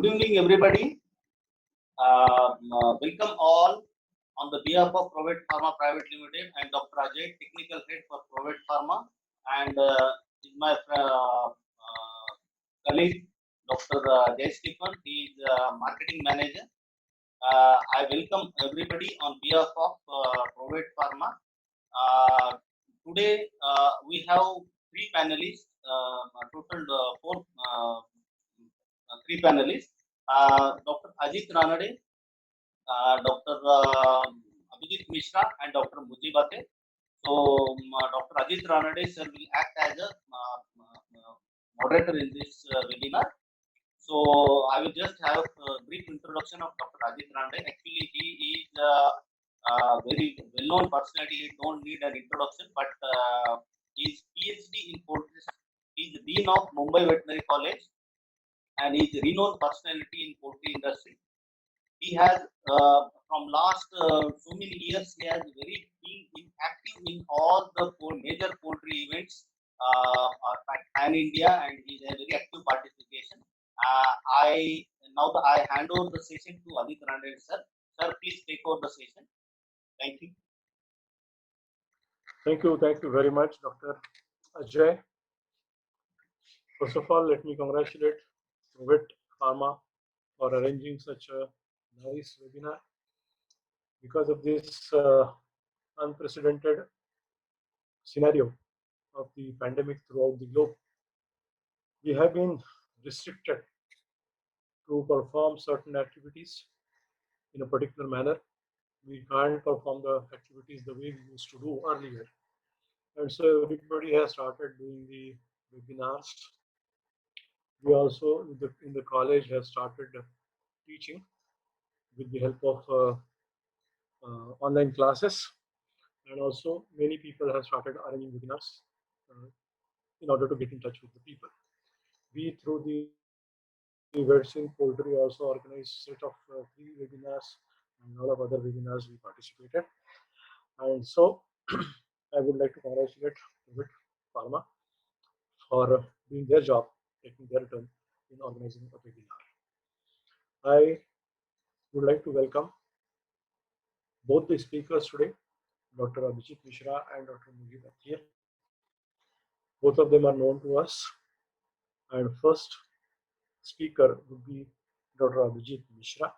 evening, everybody. Welcome all on the behalf of Provide Pharma Private Limited and Dr. Ajay, Technical Head for Provide Pharma, and my colleague Dr. Jay Stephen. He is Marketing Manager. I welcome everybody on behalf of Provide Pharma. Today we have three panelists, total three panelists. Dr. Ajit Ranade, Dr. Abhijit Mishra, and Dr. Mujibate. So, Dr. Ajit Ranade sir will act as a moderator in this webinar. So, I will just have a brief introduction of Dr. Ajit Ranade. Actually, he is a very well-known personality. He don't need an introduction, but his PhD in poultry. He is Dean of Mumbai Veterinary College, and he is a renowned personality in poultry industry. He has from last so many years he has very been active in all the major poultry events pan India, and he is a very active participation. I hand over the session to Adit Ranade sir. Sir, please take over the session. Thank you. Thank you very much, Dr. Ajay. First of all, let me congratulate Provide Pharma for arranging such a nice webinar. Because of this unprecedented scenario of the pandemic throughout the globe, we have been restricted to perform certain activities in a particular manner. We can't perform the activities the way we used to do earlier. And so everybody has started doing the webinars. We also, in the college, have started teaching with the help of online classes, and also many people have started arranging webinars in order to get in touch with the people. We, through the Vets in Poultry, also organized set of free webinars and a lot of other webinars we participated. And so I would like to congratulate Provide Pharma for doing their job, taking their turn in organizing a webinar. I would like to welcome both the speakers today, Dr. Abhijit Mishra and Dr. Mujibate. Both of them are known to us. And first speaker would be Dr. Abhijit Mishra,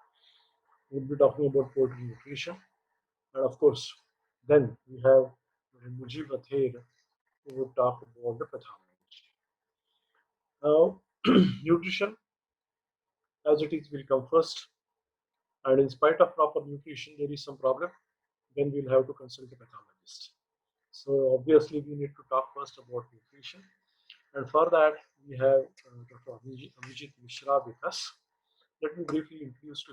who will be talking about poultry nutrition. And of course, then we have Dr. Mujibate, who will talk about the pathology. Now, nutrition, as it is, will come first. And in spite of proper nutrition, there is some problem, then we'll have to consult the pathologist. So obviously, we need to talk first about nutrition. And for that, we have Dr. Abhijit Mishra with us. Let me briefly introduce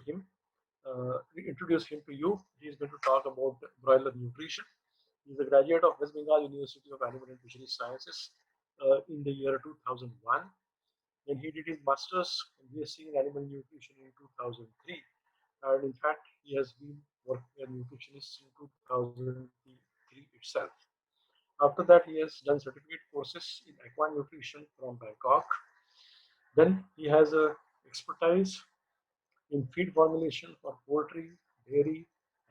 him to you. He is going to talk about broiler nutrition. He is a graduate of West Bengal University of Animal and Fisheries Sciences in the year 2001. And he did his master's and BSc in animal nutrition in 2003. And in fact, he has been working as a nutritionist in 2003 itself. After that, he has done certificate courses in aqua nutrition from Bangkok. Then he has a expertise in feed formulation for poultry, dairy,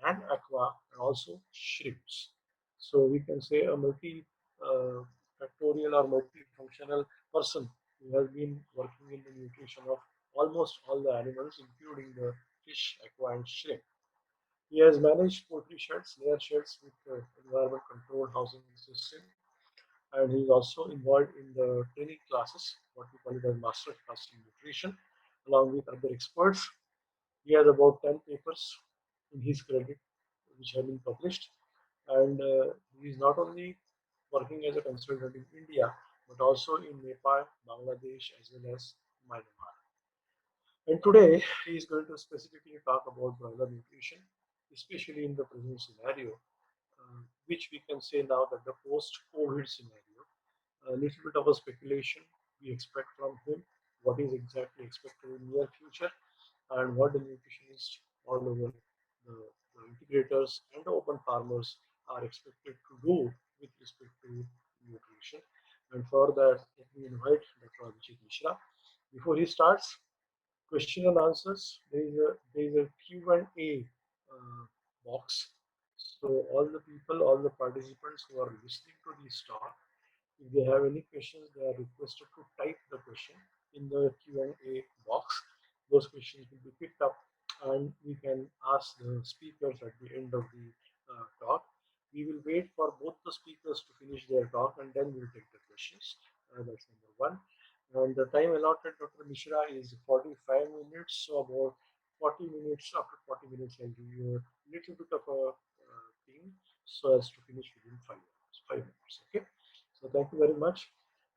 and aqua, and also shrimps. So we can say a multi-factorial or multifunctional person who has been working in the nutrition of almost all the animals, including the fish, aqua, and shrimp. He has managed poultry sheds, layer sheds with environment control housing system, and he is also involved in the training classes, what we call it as master class in nutrition, along with other experts. He has about 10 papers in his credit which have been published, and he is not only working as a consultant in India but also in Nepal, Bangladesh, as well as Myanmar. And today he is going to specifically talk about broiler nutrition, especially in the present scenario, which we can say now that the post-COVID scenario. A little bit of a speculation we expect from him, what is exactly expected in near future, and what the nutritionists all over the integrators and the open farmers are expected to do with respect to nutrition. And for that, let me invite Dr. Abhijit Mishra. Before he starts, question and answers. There is a Q&A box. So all the people, all the participants who are listening to this talk, if they have any questions, they are requested to type the question in the Q&A box. Those questions will be picked up and we can ask the speakers at the end of the talk. We will wait for both the speakers to finish their talk and then we'll take the questions. That's number one. And the time allotted, Dr. Mishra, is 45 minutes. So about 40 minutes, after 40 minutes, I'll give you a little bit of a thing so as to finish within 5 minutes. 5 minutes, okay? So thank you very much.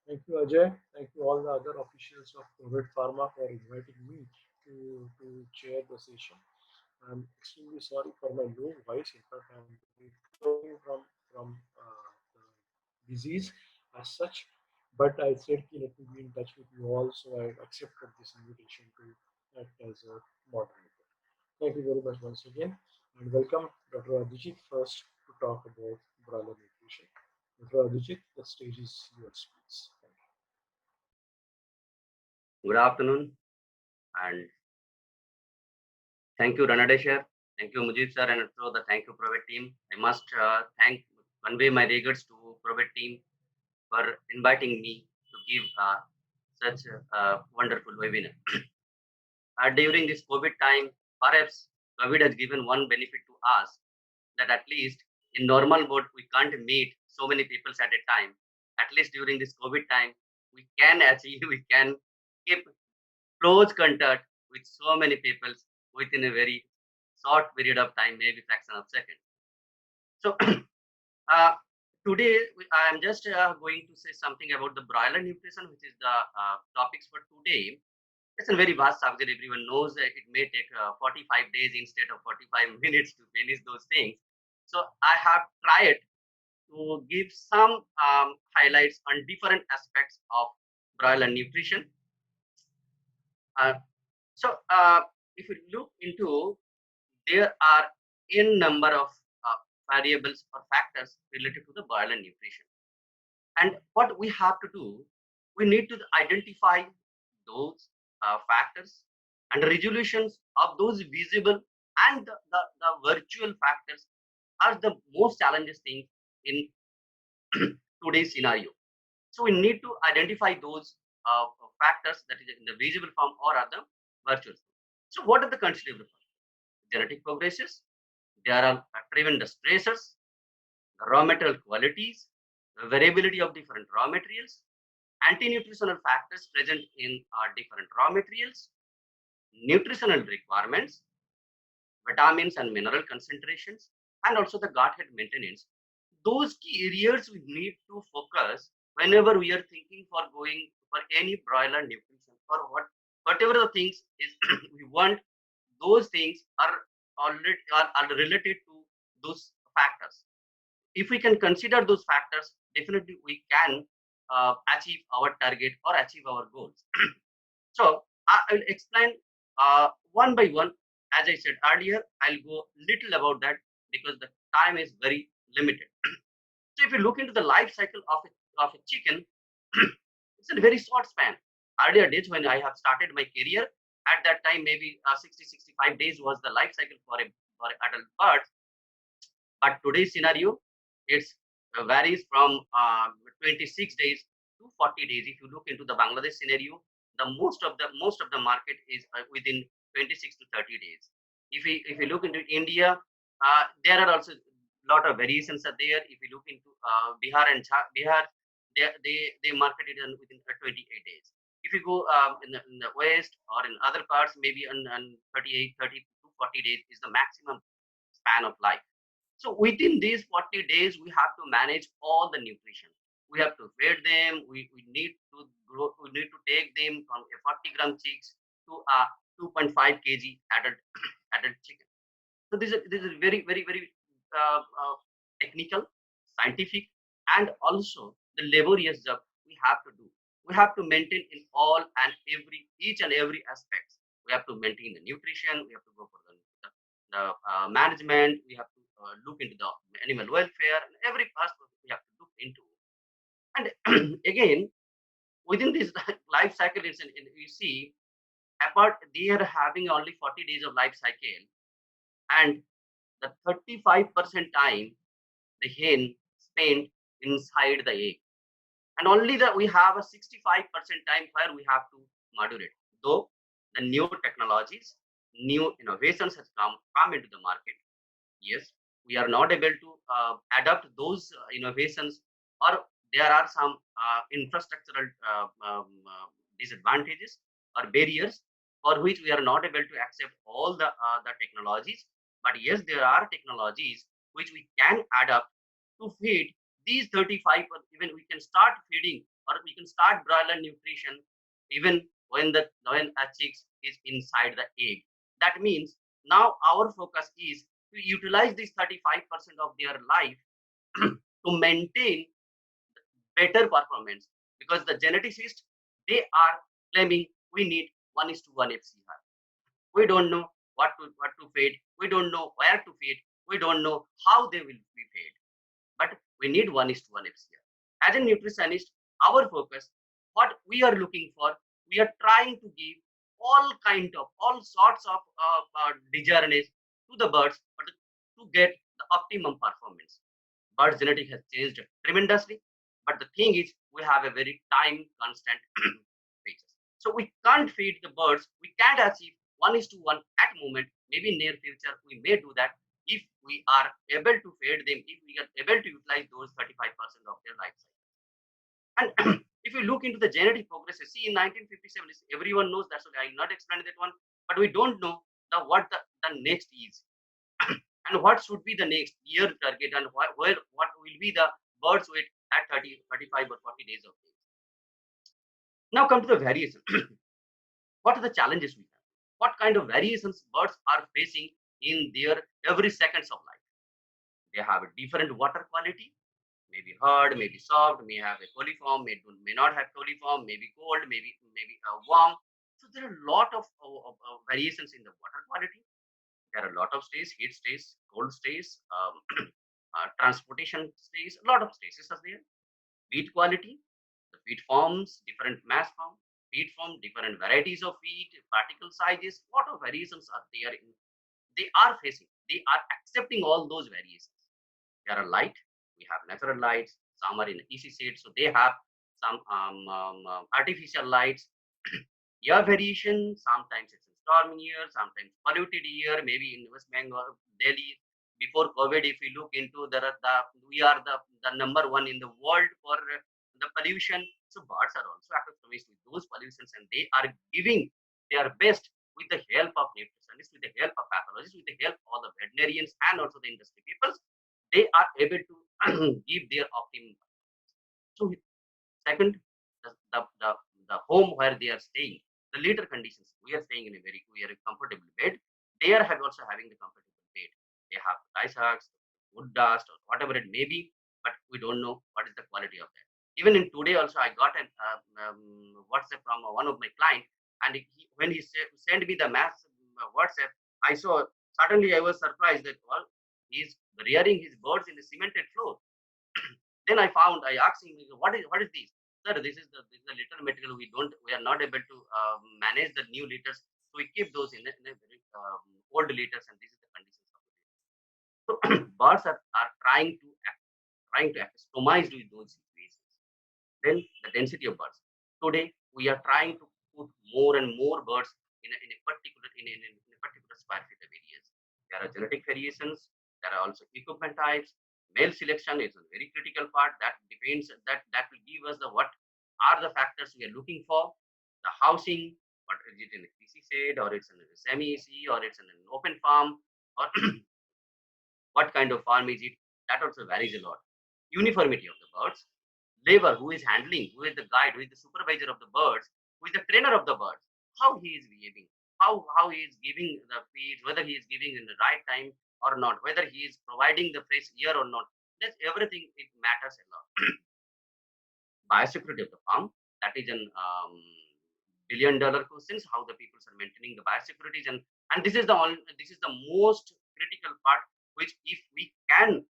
Thank you, Ajay. Thank you all the other officials of Provide Pharma for inviting me to chair the session. I'm extremely sorry for my low voice. In fact, I'm recovering from the disease as such. But I said, let me be in touch with you all, so I accepted this invitation to act as a moderator. Thank you very much once again, and welcome Dr. Abhijit first to talk about broiler nutrition. Dr. Abhijit, the stage is yours, please. Thank you. Good afternoon, and thank you, Ranade sir. Thank you, Mujib sir, and also the thank you, Provide team. I must convey my regards to Provide team for inviting me to give such a wonderful webinar. During this COVID time, perhaps COVID has given one benefit to us, that at least in normal mode we can't meet so many people at a time. At least during this COVID time, we can achieve, we can keep close contact with so many people within a very short period of time, maybe fraction of second. So uh, today I am just going to say something about the broiler nutrition, which is the topics for today. It's a very vast subject. Everyone knows that it may take 45 days instead of 45 minutes to finish those things. So I have tried to give some highlights on different aspects of broiler nutrition. So if you look into, there are n number of variables or factors related to the broiler nutrition. And what we have to do, we need to identify those factors and resolutions of those visible and the virtual factors are the most challenging things in today's scenario. So we need to identify those factors that is in the visible form or other virtual form. So what are the considerable factors? Genetic progresses, there are tremendous stressors, raw material qualities, variability of different raw materials, anti-nutritional factors present in different raw materials, nutritional requirements, vitamins and mineral concentrations, and also the gut health maintenance. Those key areas we need to focus whenever we are thinking for going for any broiler nutrition or whatever the things is we want. Those things are already are related to those factors. If we can consider those factors, definitely we can achieve our target or achieve our goals. So I will explain one by one. As I said earlier, I'll go little about that because the time is very limited. So if you look into the life cycle of a chicken, it's a very short span. Earlier days when I have started my career, at that time maybe 60-65 days was the life cycle for adult birds. But today's scenario, it's varies from 26 days to 40 days. If you look into the Bangladesh scenario, the most of the market is within 26 to 30 days. If you look into India, there are also a lot of variations are there. If you look into Bihar and Bihar, they market it within 28 days. If you go in the west or in other parts, maybe on 38, 30 to 40 days is the maximum span of life. So within these 40 days, we have to manage all the nutrition. We have to feed them. We need to grow. We need to take them from a 40-gram chicks to a 2.5 kg adult chicken. So this is very technical, scientific, and also the laborious job we have to do. We have to maintain in all and each and every aspects. We have to maintain the nutrition. We have to go for the management. We have to look into the animal welfare and every aspect we have to look into. And again, within this life cycle, you see apart, they are having only 40 days of life cycle, and the 35% time the hen spent inside the egg, and only the we have a 65% time where we have to modulate. Though the new technologies, new innovations has come into the market, yes, we are not able to adapt those innovations, or there are some infrastructural disadvantages or barriers for which we are not able to accept all the technologies. But yes, there are technologies which we can adapt to feed these 35. Even we can start feeding, or we can start broiler nutrition even when a chicks is inside the egg. That means now our focus is to utilize this 35% of their life to maintain better performance, because the geneticists, they are claiming we need 1:1 FCR. We don't know what to feed, we don't know where to feed, we don't know how they will be fed, but we need 1:1 FCR. As a nutritionist, our focus, what we are looking for, we are trying to give all sorts of dejournés to the birds, but to get the optimum performance. Bird genetic has changed tremendously, but the thing is, we have a very time constant features. So we can't feed the birds. We can't achieve 1:1 at moment. Maybe near future we may do that if we are able to feed them, if we are able to utilize those 35% of their life cycle. And if you look into the genetic progresses, see in 1957, everyone knows that, so I will not explain that one, but we don't know what the next is. And what should be the next year target, and what will be the bird's weight at 30, 35 or 40 days of age. Now come to the variation. What are the challenges we have? What kind of variations birds are facing in their every seconds of life? They have a different water quality, maybe hard, maybe soft, may have a coliform, may not have coliform, maybe cold, maybe warm. So there are a lot of variations in the water quality. There are a lot of stays, heat stays, cold stays, transportation stays, a lot of stays are there. Feed quality, the feed forms, different mass form, feed form, different varieties of feed, particle sizes, what of variations are there in, they are facing, they are accepting all those variations. There are light, we have natural lights, some are in EC shade, so they have some artificial lights. Air variation, sometimes it's in stormy year, sometimes polluted year, maybe in West Bengal, Delhi. Before COVID, if we look into we are the number one in the world for the pollution. So birds are also accustomed with those pollutions, and they are giving their best with the help of nutritionists, with the help of pathologists, with the help of all the veterinarians and also the industry people. They are able to give their optimum. So second, the home where they are staying, the litter conditions. We are staying in we are a comfortable bed. They are also having the comfortable bed. They have rice huts, wood dust, or whatever it may be, but we don't know what is the quality of that. Even in today also, I got an WhatsApp from one of my clients, and when he sent me the mass WhatsApp, I saw, suddenly I was surprised that, well, he's rearing his birds in the cemented floor. Then I asked him, what is this? Sir, this is the litter material. We are not able to manage the new litters, so we keep those in a very old litters, and this is the conditions of the litter. So birds are trying to customize with those situations. Then the density of birds. Today we are trying to put more and more birds in a particular square feet of areas. There are genetic variations. There are also equipment types. Male selection is a very critical part. That depends. That will give us what are the factors we are looking for. The housing, what is it in a PC shade, or it's in a semi-AC, or it's in an open farm, or what kind of farm is it? That also varies a lot. Uniformity of the birds. Labor, who is handling, who is the guide, who is the supervisor of the birds, who is the trainer of the birds, how he is behaving, how he is giving the feed, whether he is giving in the right time or not, whether he is providing the fresh air or not. That's everything, it matters a lot. Biosecurity of the farm, that is an billion-dollar questions, how the people are maintaining the biosecurity, and this is the most critical part, which if we can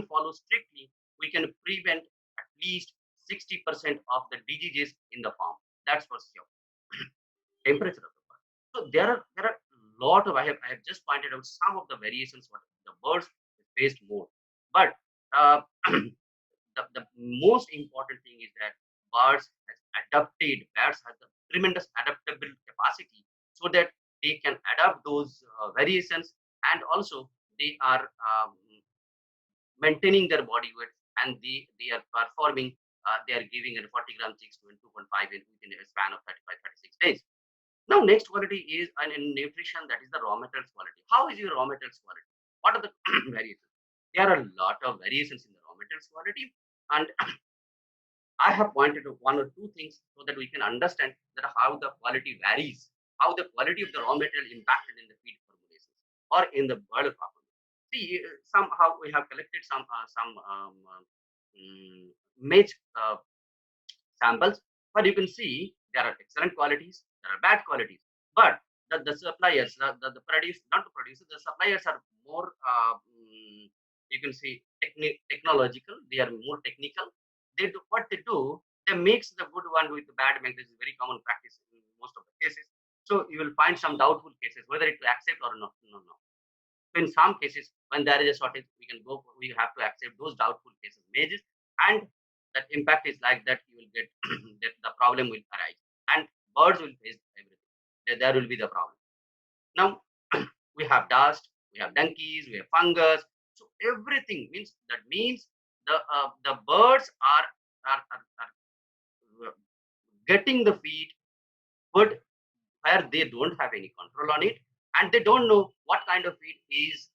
follow strictly, we can prevent at least 60% of the diseases in the farm. That's for sure. temperature of the bird. So there are a lot of I have just pointed out some of the variations what the birds faced more, but uh, the most important thing is that birds has birds have the tremendous adaptable capacity so that they can adapt those variations, and also they are maintaining their body weight, and they are performing, they are giving a 40 gram chicks to 2.5 within a span of 35-36 days. Now, next quality is in nutrition, that is the raw materials quality. How is your raw materials quality? What are the variations? There are a lot of variations in the raw materials quality, and I have pointed to one or two things so that we can understand that how the quality varies, how the quality of the raw material impacted in the feed formulations or in the bird performance. See, somehow we have collected image samples, but you can see there are excellent qualities, there are bad qualities, but the suppliers, the produce, not the producers, the suppliers are more, you can see, technological. They are more technical. They do what they do. They mix the good one with the bad one. This is very common practice in most of the cases. So you will find some doubtful cases whether it will accept or not. No. So in some cases, when there is a shortage, we have to accept those doubtful cases measures, and that impact is like that. You will get that the problem will arise, and birds will face everything. There will be the problem. Now we have dust, we have donkeys, we have fungus. So everything means the birds are getting the feed, but where they don't have any control on it, and they don't know what kind of feed is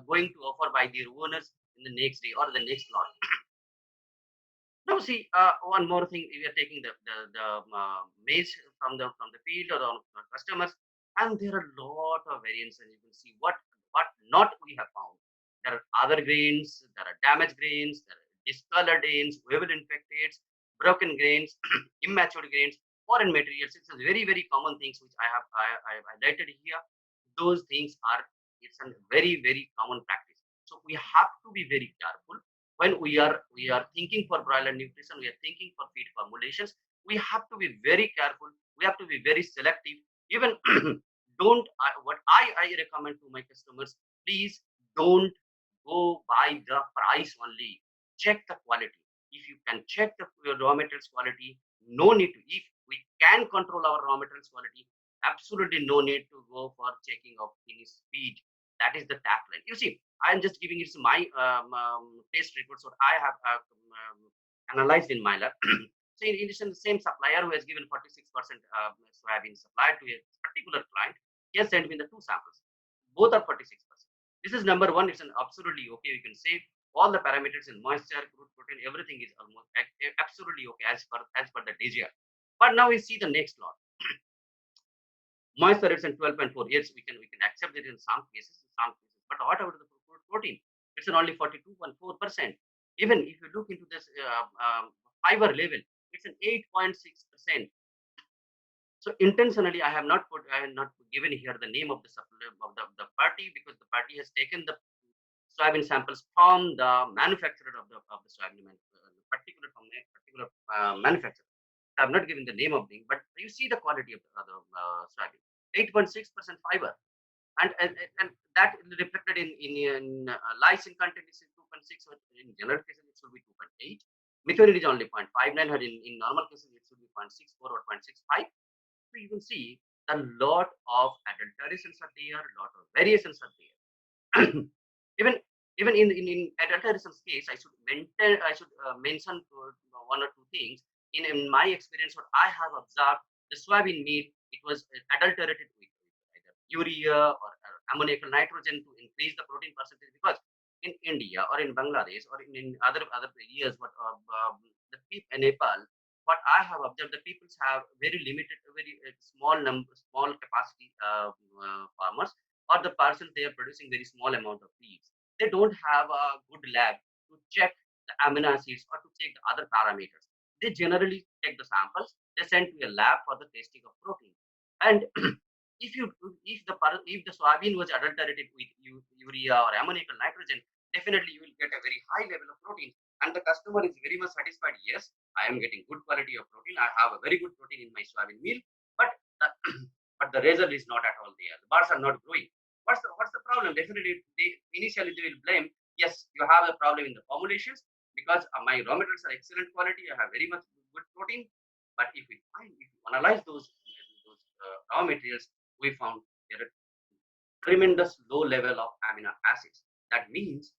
going to offer by their owners in the next day or the next lot. Now see, one more thing, we are taking the maize from the field or the customers, and there are a lot of variants, and you can see what not we have found. There are other grains, there are damaged grains, there are discolored grains, weevil infected, broken grains, immature grains, foreign materials. It's a very common things which I have highlighted here. Those things are, it's a very common practice. So we have to be very careful when we are thinking for broiler nutrition, we are thinking for feed formulations. We have to be very careful. We have to be very selective. Even don't what I recommend to my customers, please don't go by the price only. Check the quality. If you can check the raw materials quality, no need to. If we can control our raw materials quality, absolutely no need to go for checking of finished feed. That is the tagline. You see, I'm just giving it my test reports what I have analyzed in my lab. So in addition, the same supplier who has given 46% soybean supplied to a particular client, he has sent me the two samples. Both are 46%. This is number one. It's an absolutely okay. You can say all the parameters in moisture, crude protein, everything is almost absolutely okay as per the DGR. But now we see the next lot. Moisture is in 12.4. Yes, we can accept it in some cases, But what about the crude protein? It's in only 42.4%. Even if you look into this fiber level, it's an 8.6%. So intentionally, I have not given here the name of the party, because the party has taken the soybean samples from the manufacturer of the soybean, particular manufacturer. I have not given the name of the, but you see the quality of the soybean, 8.6% fiber, and that is reflected in lysine content is 2.6. In general cases, it should be 2.8. Methionine is only 0.59, or in normal cases, it should be 0.64 or 0.65. So you can see a lot of adulterations are there, a lot of variations are there. even even in adulterations case, I should mention one or two things. In my experience, what I have observed, the soybean meal, it was adulterated with either urea or ammoniacal nitrogen to increase the protein percentage, because in India or in Bangladesh or in other areas, what the people in Nepal, what I have observed, the people have very limited, very small capacity farmers, or the person they are producing very small amount of feeds. They don't have a good lab to check the amino acids or to check the other parameters. They generally take the samples, they send to a lab for the testing of protein. And if the soybean was adulterated with urea or ammoniacal nitrogen, definitely you will get a very high level of protein, and the customer is very much satisfied. Yes, I am getting good quality of protein. I have a very good protein in my soybean meal, but the, but the result is not at all there. The bars are not growing. What's the problem? Definitely, initially they will blame. Yes, you have a problem in the formulations because my raw materials are excellent quality. I have very much good protein. But if we analyze those raw materials, we found there are tremendous low level of amino acids. That means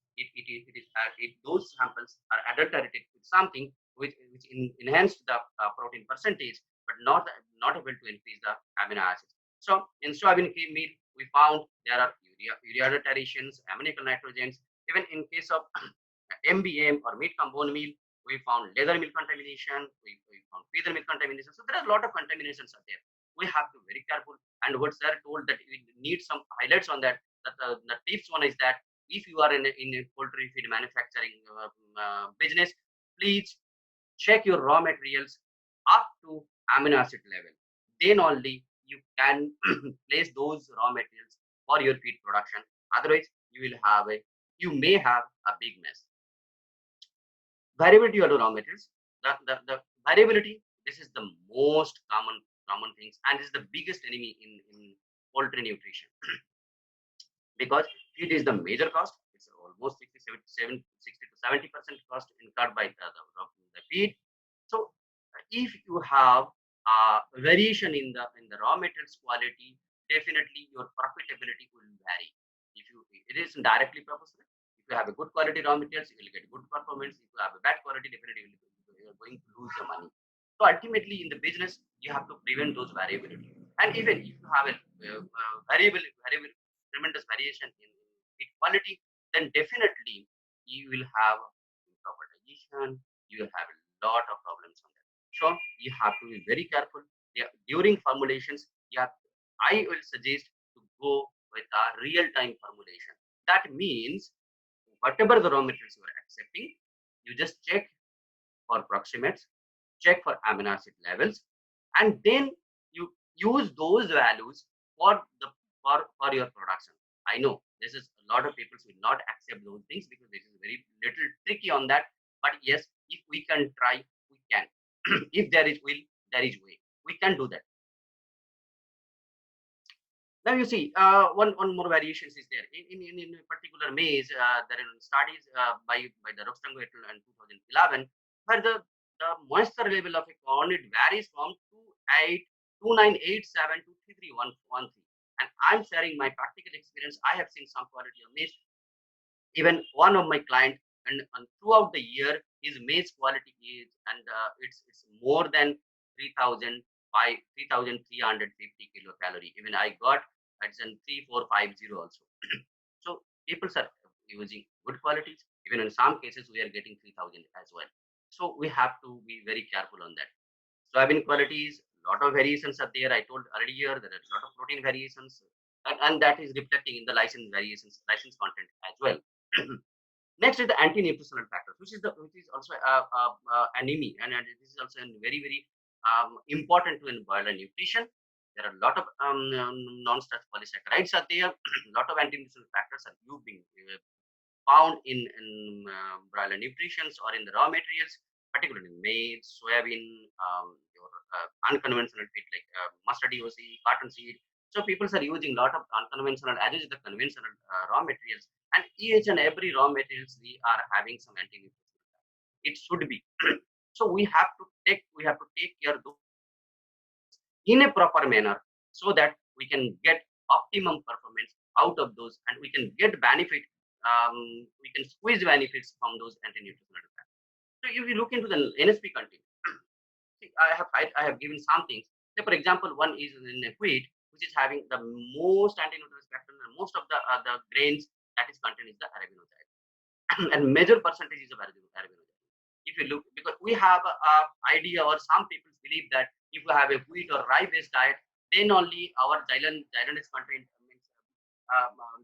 those samples are adulterated with something which enhanced the protein percentage, but not able to increase the amino acids. So in soybean cream meal, we found there are urea adulterations, ammoniacal nitrogens. Even in case of MBM or meat compound meal, we found leather meal contamination, we found feather meal contamination. So there are a lot of contaminations are there. We have to be very careful. And what sir told that we need some highlights on that. That the tips one is that if you are in a poultry feed manufacturing business, please check your raw materials up to amino acid level. Then only you can place those raw materials for your feed production. Otherwise, you may have a big mess. Variability of the raw materials. The variability, this is the most common things, and this is the biggest enemy in poultry nutrition. Because feed is the major cost. It's almost 60 to 70% cost incurred by the feed. So if you have variation in the raw materials quality, definitely your profitability will vary. It is directly proportional. If you have a good quality raw materials, you will get good performance. If you have a bad quality, definitely you are going to lose your money. So ultimately, in the business, you have to prevent those variability. And even if you have a tremendous variation in feed quality, then definitely you will have improper digestion. You will have a lot of problems on that. So you have to be very careful. During formulations, I will suggest to go with a real-time formulation. That means whatever the raw materials you are accepting, you just check for proximates, check for amino acid levels, and then you use those values for your production. I know this is a lot of people will not accept those things because this is very little tricky on that. But yes, if we can try, we can. If there is will, there is way. We can do that. Now you see, one more variations is there. In particular maize, there are studies by the Rostango et al. In 2011, where the moisture level of a corn, it varies from 2987 to 33113. And I'm sharing my practical experience. I have seen some quality of maize. Even one of my clients, and throughout the year, his maize quality is, and it's more than 3,350 kilocalorie. Even I got it's in 3450 also. So people are using good qualities. Even in some cases, we are getting 3,000 as well. So we have to be very careful on that. Soybean qualities, lot of variations are there. I told earlier there are a lot of protein variations, and that is reflecting in the license content as well. Next is the anti-nutritional factors, which is also anemia, and this is also very important to in broiler nutrition. There are a lot of non-starch polysaccharides are there. A lot of anti-nutritional factors are being found in broiler nutritions or in the raw materials, particularly maize, soybean, your unconventional feed like mustard OC, cotton seed. So people are using a lot of unconventional as is the conventional raw materials, and each and every raw materials we are having some anti-nutritional factors. It should be. So we have to take care of those in a proper manner so that we can get optimum performance out of those, and we can get benefit. We can squeeze benefits from those anti-nutritional factors. So if you look into the NSP content, see, I have given some things. Say for example, one is in a wheat, which is having the most anti-nutritional factor, and most of the grains that is contained is the arabinoid, and major percentage is of arabinoid. If you look, because we have a idea, or some people believe that if we have a wheat or rye-based diet, then only our Xylan content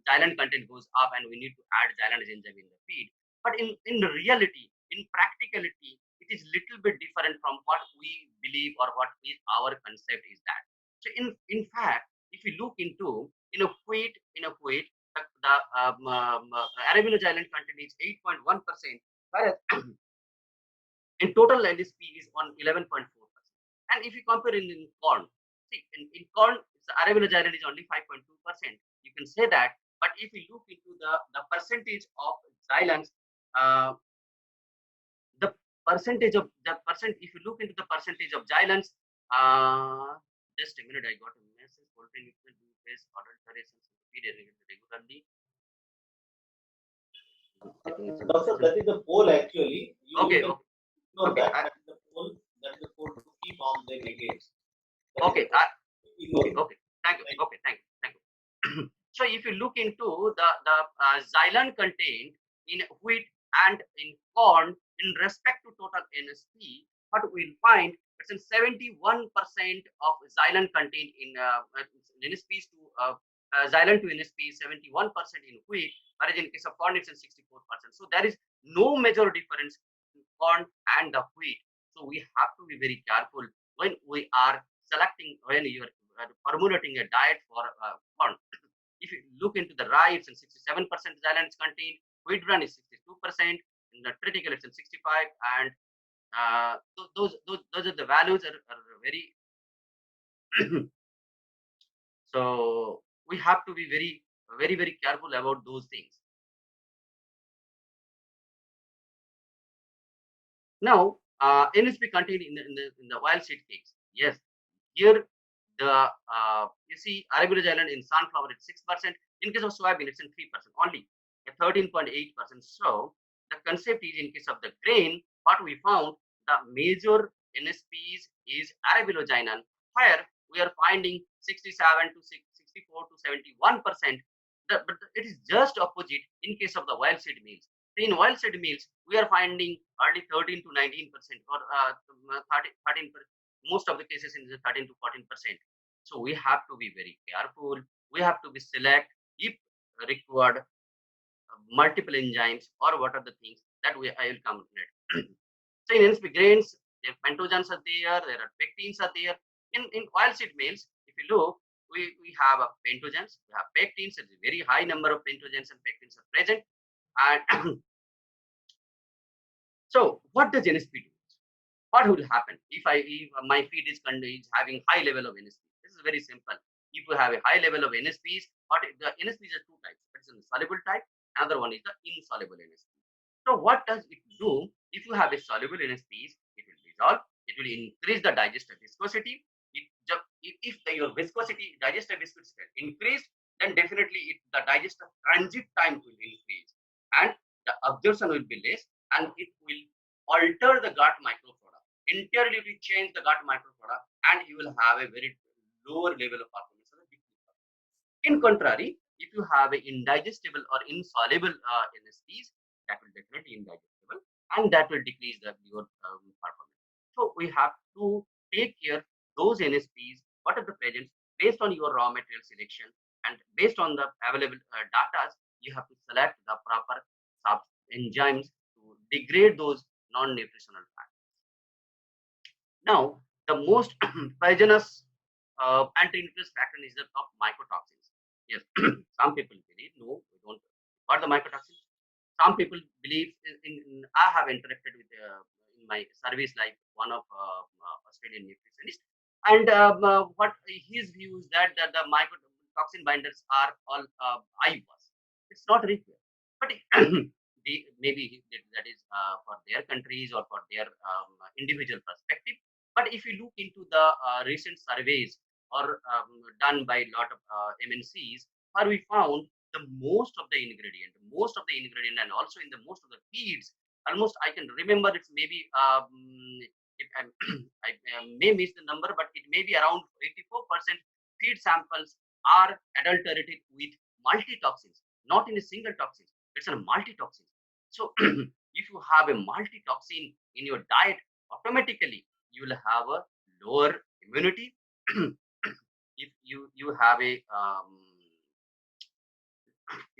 Xylan content goes up, and we need to add Xylan enzyme in the feed. But in reality, in practicality, it is little bit different from what we believe or what is our concept is that. So in fact, if you look into in a wheat, the arabinoxylan content is 8.1%, whereas in total LSP is on 11.4%. And if you compare in corn, see in corn, So arabinogen is only 5.2%. You can say that, but if you look into the percentage of xylans, the if you look into the percentage of xylans, just a minute, I got a message. Poultry nutrition do face adulterations in feed regularly. I think it's a Doctor, message. that is the poll actually. Okay, can okay. ignore Okay, that. I- That is the poll. That is the poll to keep on the negatives. That is Okay, the poll. Ignore it. okay, thank you. Okay, thank you. So if you look into the xylan content in wheat and in corn in respect to total NSP, what we'll find it's in 71% of xylan content in NSPs to xylan to NSP is 71% in wheat, whereas in case of corn it's in 64%. So there is no major difference in corn and the wheat. So we have to be very careful when we are selecting, when you are formulating a diet for corn. If you look into the rye, it's in 67% xylan is contained. Wheat bran is 62%. In the critical, it's in 65, and those are the values are very. So we have to be very careful about those things. Now, NSP contained in the oil seed cakes. Yes, here the you see arabinogen in sunflower it's 6%. In case of soybean, it's in 3% only, a 13.8%. So the concept is in case of the grain, what we found the major NSPs is arabinogen, where we are finding 67 to 64 to 71%. But it is just opposite in case of the oil seed meals. In oil seed meals, we are finding hardly 13 to 19% or 13, most of the cases in the 13 to 14%. So we have to be very careful. We have to be select if required multiple enzymes or what are the things that I will come later. So in NSP grains, their pentogens are there are pectins are there. In oilseed meals, if you look, we have a pentogens, we have pectins, there's a very high number of pentogens and pectins are present. And so what does NSP do? What would happen if my feed is having high level of NSP? This is very simple. If you have a high level of NSPs, the NSPs are two types. It's a soluble type. Another one is the insoluble NSP. So what does it do? If you have a soluble NSPs, it will dissolve. It will increase the digestive viscosity. If your viscosity, digestive viscosity increased, then definitely the digestive transit time will increase, and the absorption will be less, and it will alter the gut microflora. Entirely will change the gut microflora, and you will have a very lower level of performance. In contrary, if you have an indigestible or insoluble NSPs, that will definitely indigestible, and that will decrease your performance. So we have to take care those NSPs, what are the presents based on your raw material selection and based on the available data. You have to select the proper enzymes to degrade those non-nutritional fats. Now, the most poisonous anti-nutrient factor is the of mycotoxins. Yes, some people believe no, we don't. What are the mycotoxins? Some people believe I have interacted with in my service like one of Australian nutritionist, and what his view is that the mycotoxin binders are all IUPACs. It's not required, but maybe that is for their countries or for their individual perspective. But if you look into the recent surveys or done by a lot of MNCs, where we found the most of the ingredient, and also in the most of the feeds, almost I can remember it's maybe if I may miss the number, but it may be around 84% feed samples are adulterated with multi-toxins, not in a single toxin. It's a multi-toxin. So if you have a multi-toxin in your diet, automatically you will have a lower immunity. If you have a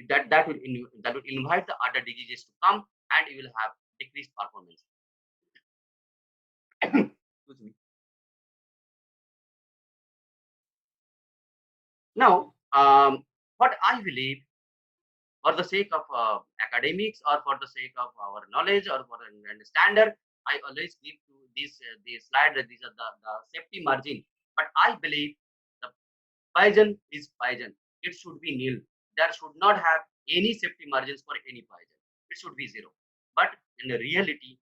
that will invite the other diseases to come, and you will have decreased performance. Excuse me. Now, what I believe, for the sake of academics or for the sake of our knowledge or for an understander, I always give to this slide that these are the safety margin. But I believe the Poison is poison. It should be nil. There should not have any safety margins for any poison. It should be zero. But in reality,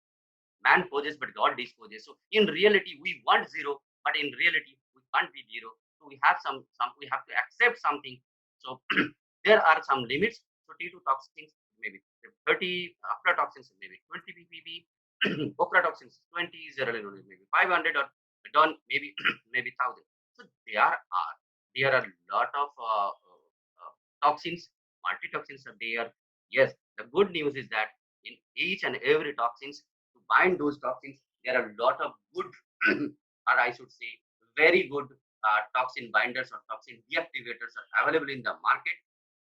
man poses but God disposes. So in reality, we want zero, but in reality, we can't be zero. So we have some we have to accept something. So there are some limits. So T2 toxins maybe 30, aflatoxins maybe 20 ppb, ochratoxins 20, zearalenone maybe 500, or done maybe maybe 1000. So there are a lot of toxins, multi-toxins are there. Yes, the good news is that in each and every toxins, to bind those toxins, there are a lot of good, or I should say, very good toxin binders or toxin deactivators are available in the market.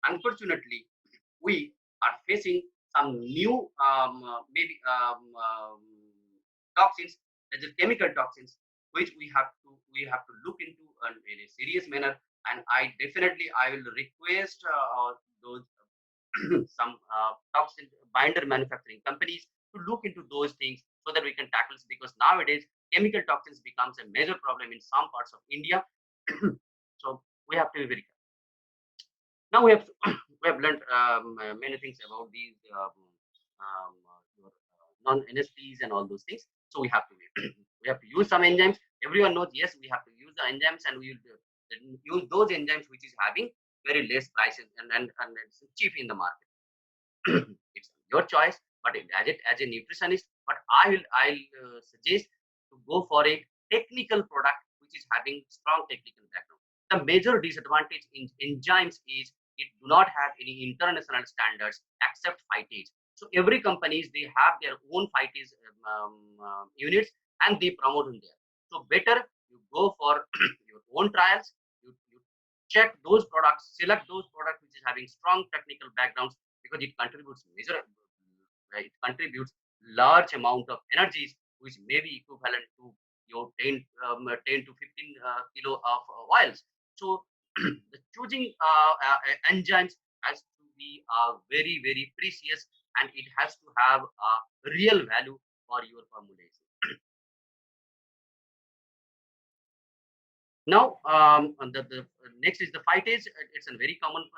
Unfortunately, we are facing some new toxins, that is chemical toxins, which we have to look into in a serious manner. And I will request those some toxin binder manufacturing companies to look into those things so that we can tackle this, because nowadays chemical toxins becomes a major problem in some parts of India. So we have to be very careful. Now we have learned many things about these your, non-NSPs and all those things. So we have to we have to use some enzymes. Everyone knows, yes, we have to use the enzymes, and we will use those enzymes which is having very less prices and it's cheap in the market. It's your choice, but as a nutritionist, but I'll suggest to go for a technical product which is having strong technical background. The major disadvantage in enzymes is it do not have any international standards except phytase. So every companies, they have their own phytase units, and they promote in there. So better you go for your own trials. You check those products, select those products which is having strong technical backgrounds, because it contributes large amount of energies, which may be equivalent to your 10 to 15 kilo of oils. So the choosing enzymes has to be very, very precious, and it has to have a real value for your formulation. Now, the next is the phytase. It's a very common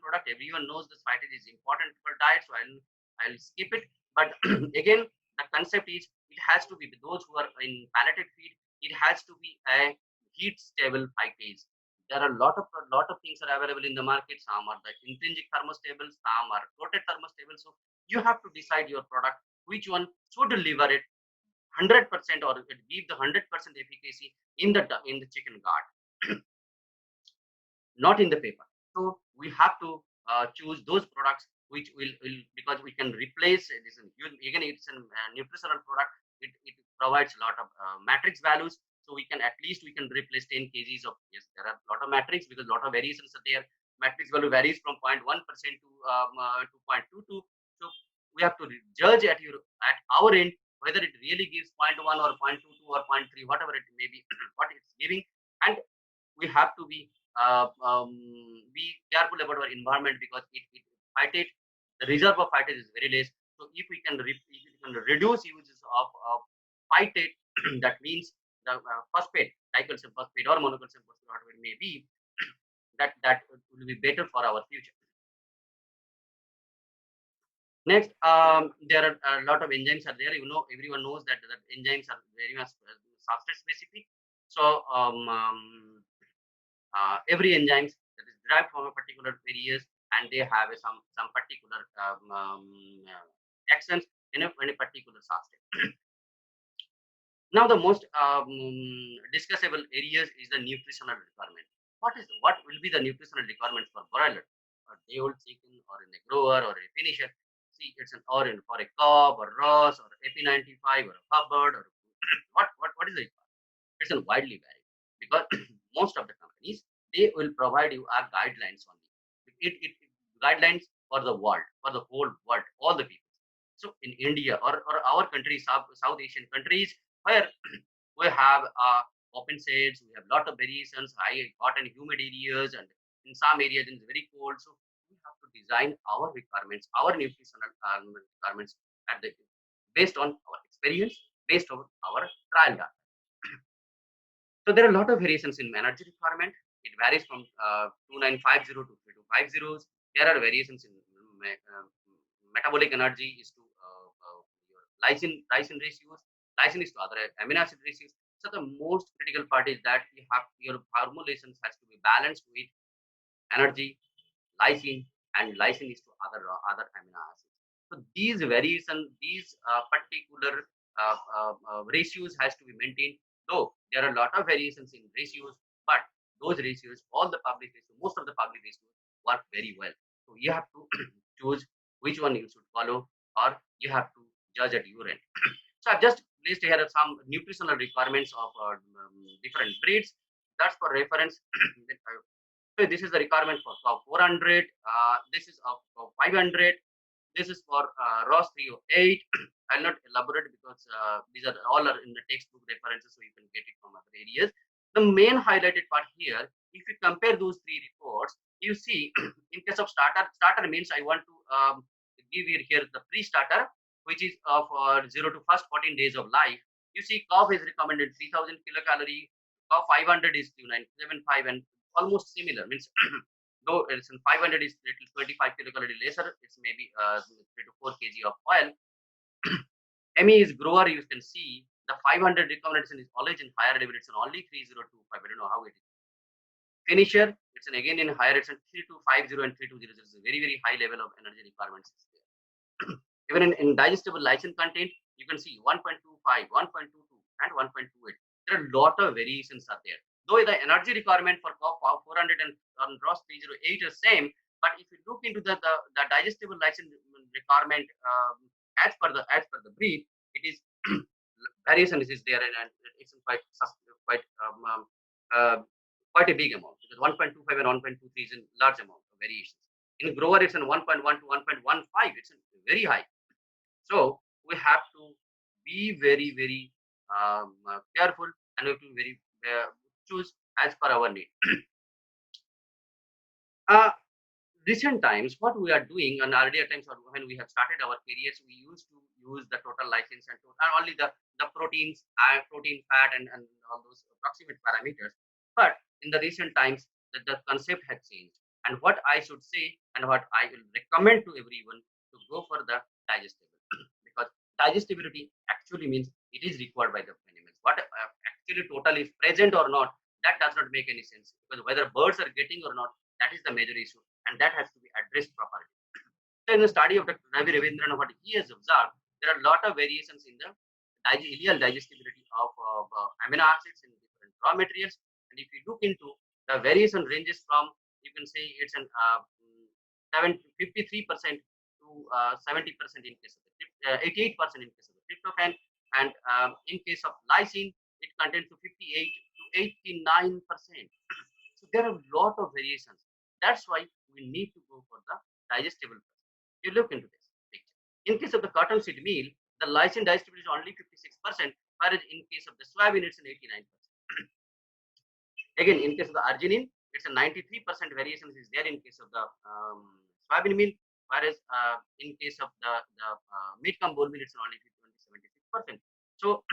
product. Everyone knows this phytase is important for diet, so I'll skip it. But again, the concept is it has to be, with those who are in palatted feed, it has to be a heat stable phytase. There are a lot of things are available in the market. Some are the intrinsic thermostables, some are coated thermostables. So you have to decide your product which one should deliver it 100%, or it give the 100% efficacy in the chicken guard, not in the paper. So we have to choose those products which will, because we can replace this. Again, it's a nutritional product. It provides a lot of matrix values. So we can replace 10 kgs of, yes, there are a lot of matrix, because a lot of variations are there. Matrix value varies from 0.1% to 0.22. So we have to judge at our end whether it really gives 0.1 or 0.22 or 0.3, whatever it may be, what it's giving. And we have to be careful about our environment, because phytate, the reserve of phytate is very less. So if we can reduce uses of phytate, that means the phosphate, dicalcium phosphate or monocalcium phosphate, whatever it may be, that will be better for our future. Next, there are a lot of enzymes are there. Everyone knows that enzymes are very much substrate specific. So every enzymes that is derived from a particular areas, and they have some particular actions in a particular substrate. Now, the most discussable areas is the nutritional requirement. What will be the nutritional requirements for broiler, or day-old chicken, or in a grower, or a finisher? See, it's for a Cobb or Ross or AP95 or a Hubbard, or what is the requirement? It's widely varied, because most of the companies, they will provide you guidelines only. It guidelines for the world, for the whole world, all the people. So in India or our countries, South Asian countries, where we have open shades, we have a lot of variations, high hot and humid areas, and in some areas it's very cold. So we have to design our requirements, our nutritional requirements based on our experience, based on our trial data. So there are a lot of variations in energy requirement, it varies from 2950 to 3250. There are variations in metabolic energy is to your lysine ratios. Lysine is to other amino acid ratios. So the most critical part is that you have your formulations has to be balanced with energy, lysine, and lysine is to other amino acids. So these variation, these particular ratios has to be maintained. Though there are a lot of variations in ratios, but those ratios, all the public ratios, most of the public ratios work very well. So you have to choose which one you should follow, or you have to judge at your end. So I've just placed here some nutritional requirements of different breeds. That's for reference. So this is the requirement for cow 400. This is of cow 500. This is for Ross 308. I'll not elaborate because these are all are in the textbook references, so you can get it from other areas. The main highlighted part here, if you compare those three reports, you see in case of starter means I want to give you here the pre-starter, which is of 0 to first 14 days of life. You see cow is recommended 3000 kilocalorie, cow 500 is 2975, and almost similar means though it's in 500 is little 25 kilocalorie lesser, it's maybe 3 to 4 kg of oil. ME is grower, you can see the 500 recommendation is always in higher level, it's only 3025. I don't know how it is. Finisher, it's an again in higher, it's 3250 and 3200. It's a very, very high level of energy requirements is there. Even in digestible lysine content, you can see 1.25, 1.22, and 1.28. There are a lot of variations are there. Though the energy requirement for COP 400 and ROS 308 is same, but if you look into the digestible lysine requirement as per the brief, it is variation is there, and it's quite quite a big amount, because 1.25 and 1.23 is a large amount of variations. In grower, it's in 1.1 to 1.15. It's very high. So we have to be very, very careful, and we have to very choose as per our need. Recent times, what we are doing, and earlier times when we have started our careers, we used to use the total license and only the proteins, protein, fat, and all those approximate parameters. But in the recent times, the concept has changed. And what I should say, and what I will recommend to everyone, to go for the digestible, because digestibility actually means it is required by the animals. What actually total is present or not, that does not make any sense, because whether birds are getting or not, that is the major issue, and that has to be addressed properly. So in the study of Dr. Ravi Ravindran, what he has observed, there are a lot of variations in the ileal digestibility of amino acids in different raw materials. And if you look into the variation ranges from, you can say it's an 53% to 70% in case of the 88% in case of the tryptophan, and in case of lysine, it contains to 58 to 89%. So there are a lot of variations. That's why we need to go for the digestible first. You look into this picture. In case of the cottonseed meal, the lysine digestibility is only 56%, whereas in case of the soybean, it's an 89%. Again, in case of the arginine, it's a 93% variations is there in case of the soybean meal, whereas in case of the meat cum bone meal, it's only 76%. So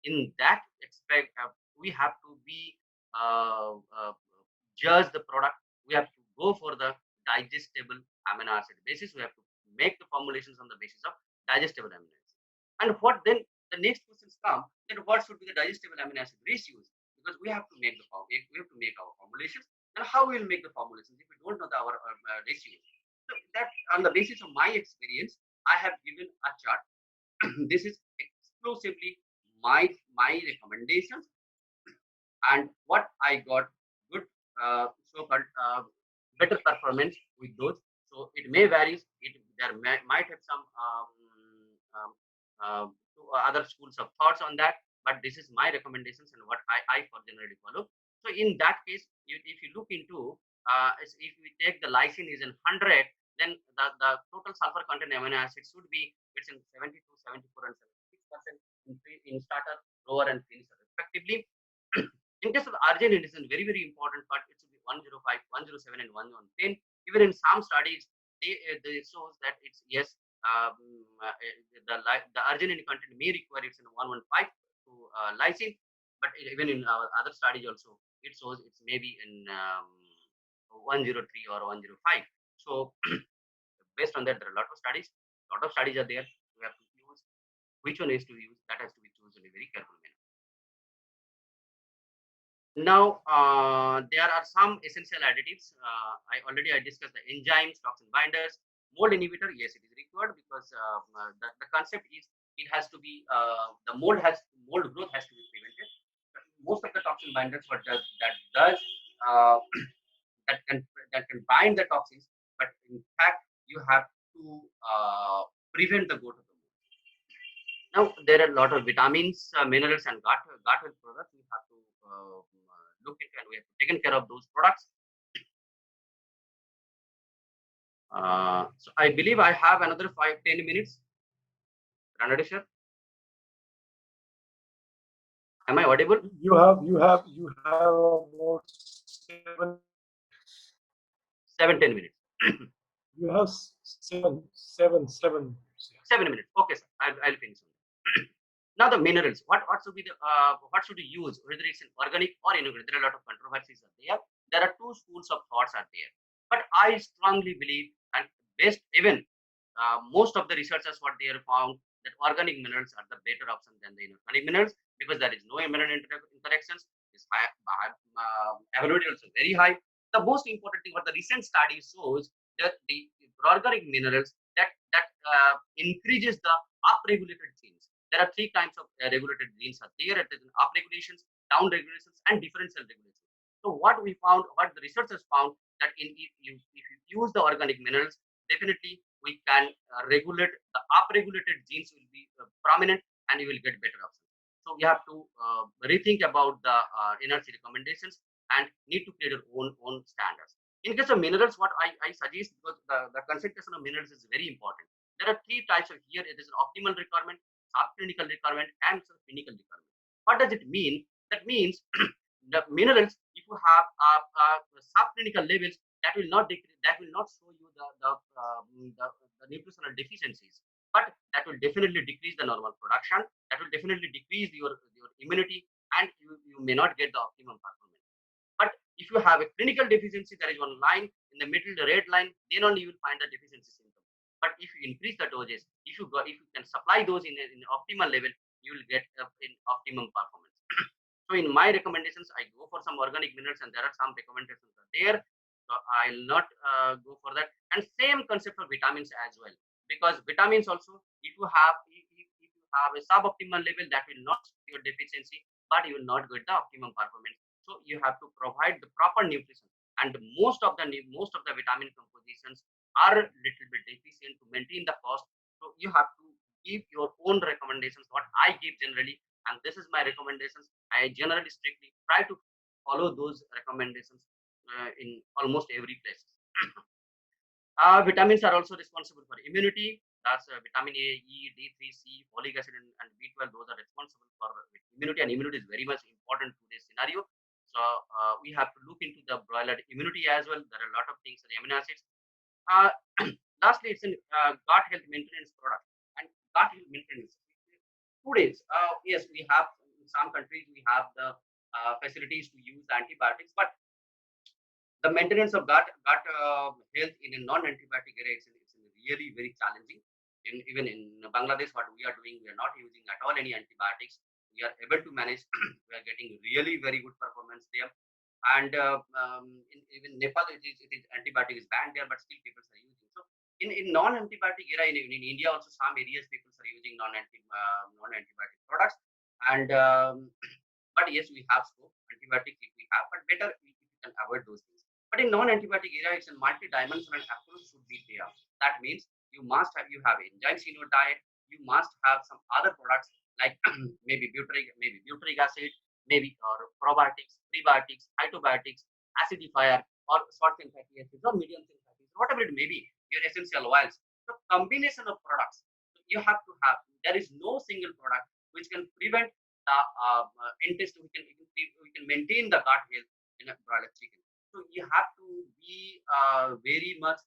in that aspect, we have to be judge the product. We have to go for the digestible amino acid basis. We have to make the formulations on the basis of digestible amino acid. And what then the next questions come, that what should be the digestible amino acid ratios? Because we have to make our formulations. And how we will make the formulations if we don't know our ratios? So that on the basis of my experience, I have given a chart. This is exclusively my recommendations, and what I got good so-called better performance with those. So it may vary. There might have some other schools of thoughts on that, but this is my recommendations and what I generally follow. So in that case, if you look into if we take the lysine is in 100, then the total sulfur content amino acid should be between 72, 74, and 76% in starter, grower, and finisher respectively. In case of arginine, it is a very, very important part. It should be 105, 107, and 110. Even in some studies, they shows that it's yes, the arginine content may require it's in 115 to lysine, but even in our other studies also, it shows it's maybe in 103 or 105. So based on that, there are a lot of studies. Lot of studies are there. We have to use which one is to use. That has to be chosen in a very careful manner. Now, there are some essential additives. I discussed the enzymes, toxin binders, mold inhibitor. Yes, it is required because the concept is it has to be the mold growth has to be prevented. Most of the toxin binders, what that does uh, that can bind the toxins, but in fact you have to prevent the growth of the mold. Now, there are a lot of vitamins, minerals, and gut health products. We have to look into, and we have to taken care of those products. So I believe I have another 5-10 minutes. Ranade sir, am I audible? You have about 7-10 minutes. you have seven. 7 minutes. Okay, sir. I'll finish. Now the minerals. What should be the what should you use? Whether it's an organic or inorganic, there are a lot of controversies are there. There are two schools of thoughts are there. But I strongly believe, and based even most of the researchers what they have found that organic minerals are the better option than the inorganic minerals because there is no mineral interactions. Is high, availability also very high. The most important thing what the recent study shows that the organic minerals that increases the upregulated genes. There are three kinds of regulated genes are there. It is up regulations, down regulations, and differential regulations. So what we found, what the researchers found, that if you use the organic minerals, definitely we can regulate the upregulated genes will be prominent, and you will get better options. So we have to rethink about the energy recommendations and need to create your own standards. In case of minerals, what I suggest, because the concentration of minerals is very important. There are three types of here. It is an optimal requirement, subclinical requirement, and clinical requirement. What does it mean? That means the minerals, if you have subclinical levels, that will not decrease, that will not show you the nutritional deficiencies, but that will definitely decrease the normal production. That will definitely decrease your immunity, and you may not get the optimum performance. But if you have a clinical deficiency, there is one line in the middle, the red line, then only you will find the deficiency symptom. But if you increase the doses, if you can supply those in an optimal level, you will get an optimum performance. So in my recommendations, I go for some organic minerals, and there are some recommendations are there. So I'll not go for that. And same concept for vitamins as well, because vitamins also, if you have a suboptimal level, that will not your deficiency, but you will not get the optimum performance. So you have to provide the proper nutrition, and most of the vitamin compositions are a little bit deficient to maintain the cost. So you have to give your own recommendations. What I give generally, and this is my recommendations. I generally strictly try to follow those recommendations in almost every place. Vitamins are also responsible for immunity. That's vitamin A, E, D3, C, folic acid, and B12. Those are responsible for immunity, and immunity is very much important to this scenario. So we have to look into the broiler immunity as well. There are a lot of things, the amino acids. Uh, Lastly, it's a gut health maintenance product, and gut health maintenance. Today's, yes, we have in some countries we have the facilities to use the antibiotics, but the maintenance of gut health in a non-antibiotic area is really very challenging. Even in Bangladesh, what we are doing, we are not using at all any antibiotics. We are able to manage. We are getting really very good performance there. And even Nepal, it is antibiotic is banned there, but still people are using. So in non-antibiotic era in India also some areas people are using non-antibiotic products. And but yes, we have scope antibiotics if we have, but better if we can avoid those things. But in non-antibiotic area, it's a multi-dimensional approach should be there. That means you have enzymes in your diet. You must have some other products like maybe butyric acid, maybe or probiotics, prebiotics, phytobiotics, acidifier, or short chain fatty acids, or medium chain fatty acids, whatever it may be, your essential oils. So combination of products you have to have. There is no single product which can prevent the intestine. We can maintain the gut health in a broiler chicken. So you have to be very much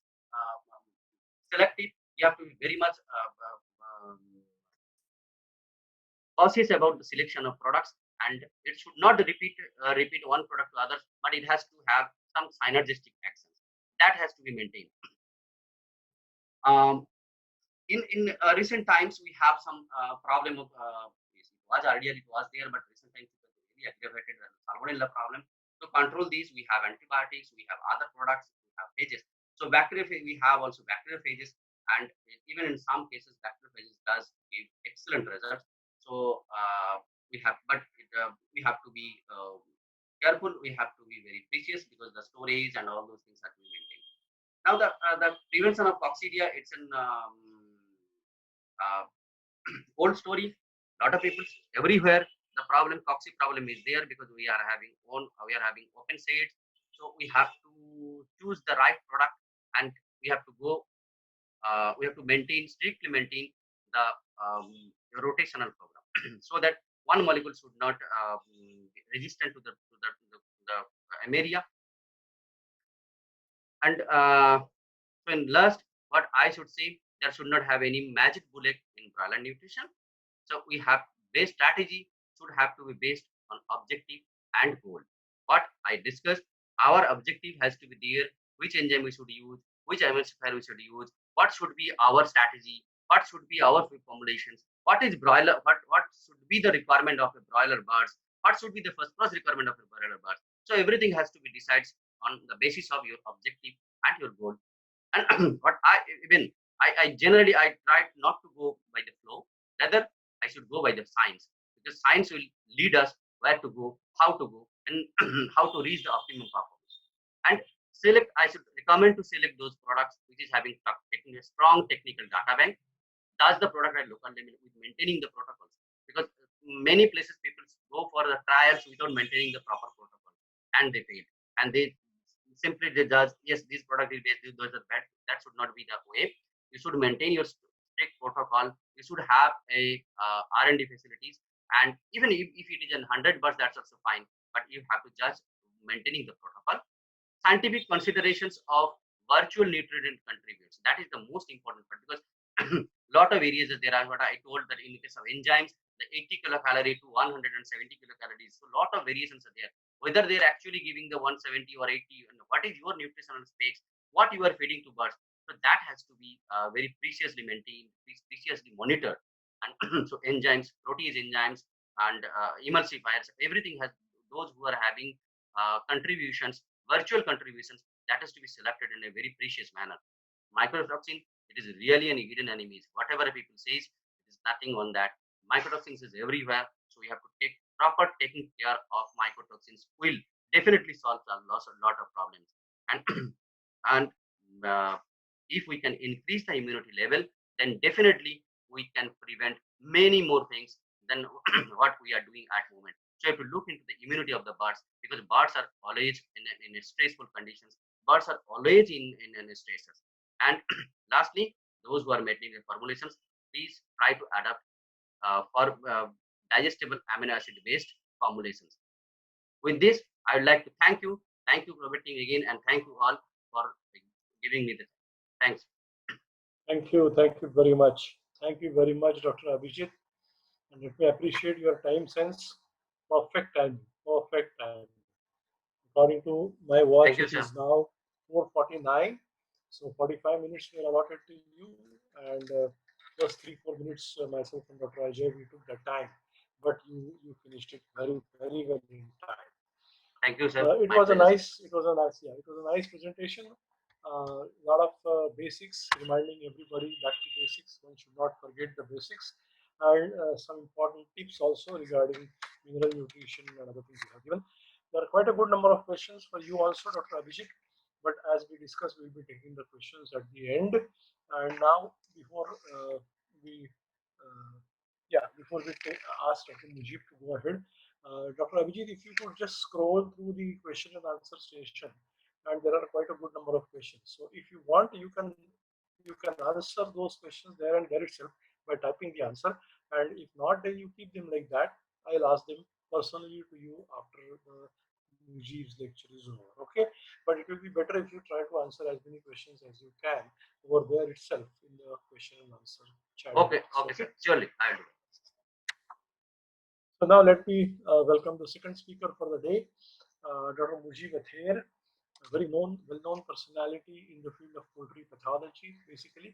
selective. You have to be very much cautious about the selection of products. and it should not repeat one product to others, but it has to have some synergistic actions that has to be maintained. In recent times, we have some problem of it was earlier it was there, but recent times it was really aggravated salmonella problem. To control these, we have antibiotics, we have other products, we have phages. So we have also bacteriophages, and even in some cases, bacteriophages does give excellent results. So we have to be careful. We have to be very precious because the storage and all those things have to be maintained. Now the prevention of coccidia, it's an uh, old story. Lot of people everywhere the cocci problem is there because we are having open shades. So we have to choose the right product, and we have to go. We have to strictly maintain the rotational program so that one molecule should not be resistant to the area. And so in last, what I should say, there should not have any magic bullet in broiler nutrition. So we have base strategy should have to be based on objective and goal. What I discussed, our objective has to be there, which enzyme we should use, which emulsifier we should use, what should be our strategy, what should be our formulations, what is broiler, what should be the requirement of a broiler birds, what should be the first requirement of a broiler birds. So everything has to be decided on the basis of your objective and your goal. And what I generally I try not to go by the flow, rather I should go by the science, because science will lead us where to go, how to go, and how to reach the optimum performance. And I should recommend to select those products which is having a strong technical data bank. That's the product at local level with maintaining the protocols, because many places people go for the trials without maintaining the proper protocol, and they fail, and they simply they judge, yes, this product is best, those are bad. That should not be the way. You should maintain your strict protocol. You should have a R&D facilities, and even if it is 100 birds, that's also fine, but you have to judge maintaining the protocol. Scientific considerations of virtual nutrient contributes, that is the most important part, because lot of areas there are, what I told, that in the case of enzymes, the 80 kilocalorie to 170 kilocalories, so lot of variations are there, whether they're actually giving the 170 or 80, and what is your nutritional specs, what you are feeding to birds. So that has to be very preciously maintained, preciously monitored. And so enzymes, protease enzymes, and emulsifiers, everything has those who are having contributions, virtual contributions, that has to be selected in a very precious manner. Mycotoxin, it is really an hidden enemy. Whatever people says, it is nothing on that. Mycotoxins is everywhere, so we have to take proper taking care of mycotoxins will definitely solve a lot of problems. And and if we can increase the immunity level, then definitely we can prevent many more things than what we are doing at moment. So if you look into the immunity of the birds, because birds are always in a stressful conditions, birds are always in stresses. And lastly, those who are making the formulations, please try to adapt for digestible amino acid based formulations. With this, I would like to thank you. Thank you for meeting again, and thank you all for giving me the time. Thanks. Thank you. Thank you very much. Thank you very much, Dr. Abhijit. And let me appreciate your time sense. Perfect time. Perfect time. According to my watch, You, it is now 4:49. So 45 minutes were allotted to you, and plus 3-4 minutes myself and Dr. Ajay, we took that time. But you finished it very well in time. Thank you, sir. It was a nice presentation. A lot of basics, reminding everybody back to basics. One should not forget the basics, and some important tips also regarding mineral nutrition and other things you have given. There are quite a good number of questions for you also, Dr. Abhijit. But as we discussed, we'll be taking the questions at the end. And now, before we ask Dr. Mujib to go ahead, Dr. Abhijit, if you could just scroll through the question and answer session, and there are quite a good number of questions. So if you want, you can answer those questions there and there itself by typing the answer. And if not, then you keep them like that. I'll ask them personally to you after the Mujib's lecture is over. Okay, but it will be better if you try to answer as many questions as you can over there itself in the question and answer chat. Okay, sir. Surely, I'll do it. So now let me welcome the second speaker for the day, Dr. Mujib Ather, a very well-known personality in the field of poultry pathology, basically.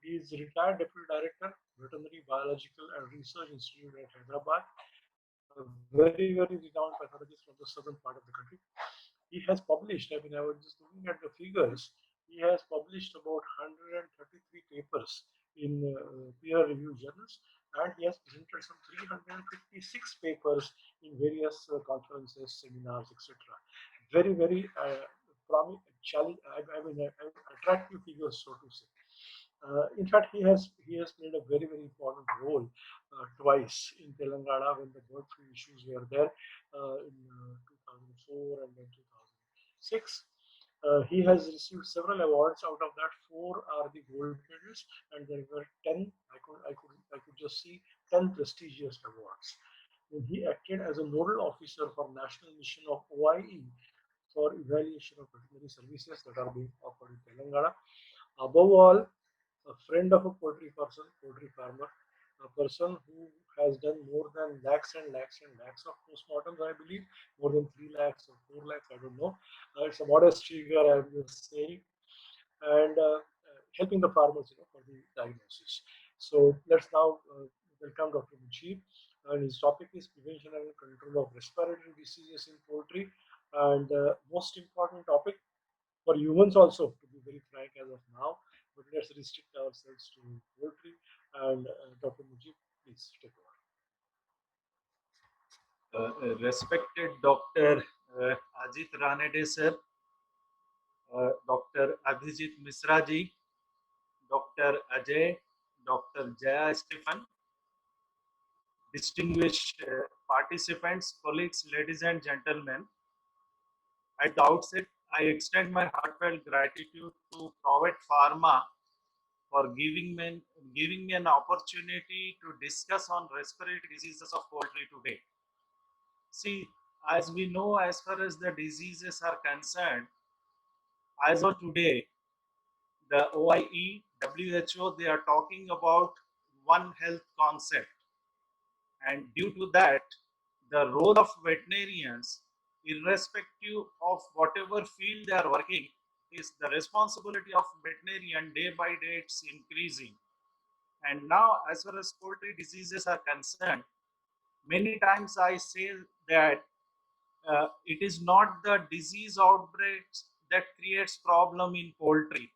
He is retired Deputy Director, Veterinary Biological and Research Institute at Hyderabad, a very renowned pathologist from the southern part of the country. He has published, I mean, I was just looking at the figures, he has published about 133 papers in peer-reviewed journals, and he has presented some 356 papers in various conferences, seminars, etc. Very promising, challenge. I mean, attractive figures, so to say. In fact, he has played a very important role twice in Telangana when the bird flu issues were there in 2004 and then 2006. He has received several awards. Out of that, 4 are the gold medals, and there were 10. I could just see 10 prestigious awards. And he acted as a nodal officer for National Mission of OIE for evaluation of veterinary services that are being offered in Telangana. Above all, a friend of a poultry person, poultry farmer, a person who has done more than lakhs and lakhs of postmortems, I believe, more than 3 lakhs or 4 lakhs, I don't know. It's a modest figure, I'm just saying, and helping the farmers, for the diagnosis. So let's now welcome Dr. Mujib, and his topic is prevention and control of respiratory diseases in poultry, and most important topic for humans also, to be very frank as of now. But let's restrict ourselves to poultry. And Dr. Mujib, please take over. Respected Dr. Ajit Ranade sir, Dr. Abhijit Misra ji, Dr. Ajay, Dr. Jaya Stephen, distinguished participants, colleagues, ladies and gentlemen. At the outset, I extend my heartfelt gratitude to Provet Pharma for giving me an opportunity to discuss on respiratory diseases of poultry today. See, as we know, as far as the diseases are concerned, as of today, the OIE, WHO, they are talking about One Health concept. And due to that, the role of veterinarians, irrespective of whatever field they are working, is the responsibility of veterinarian day by day it's increasing. And now, as far as poultry diseases are concerned, many times I say that it is not the disease outbreaks that creates problem in poultry.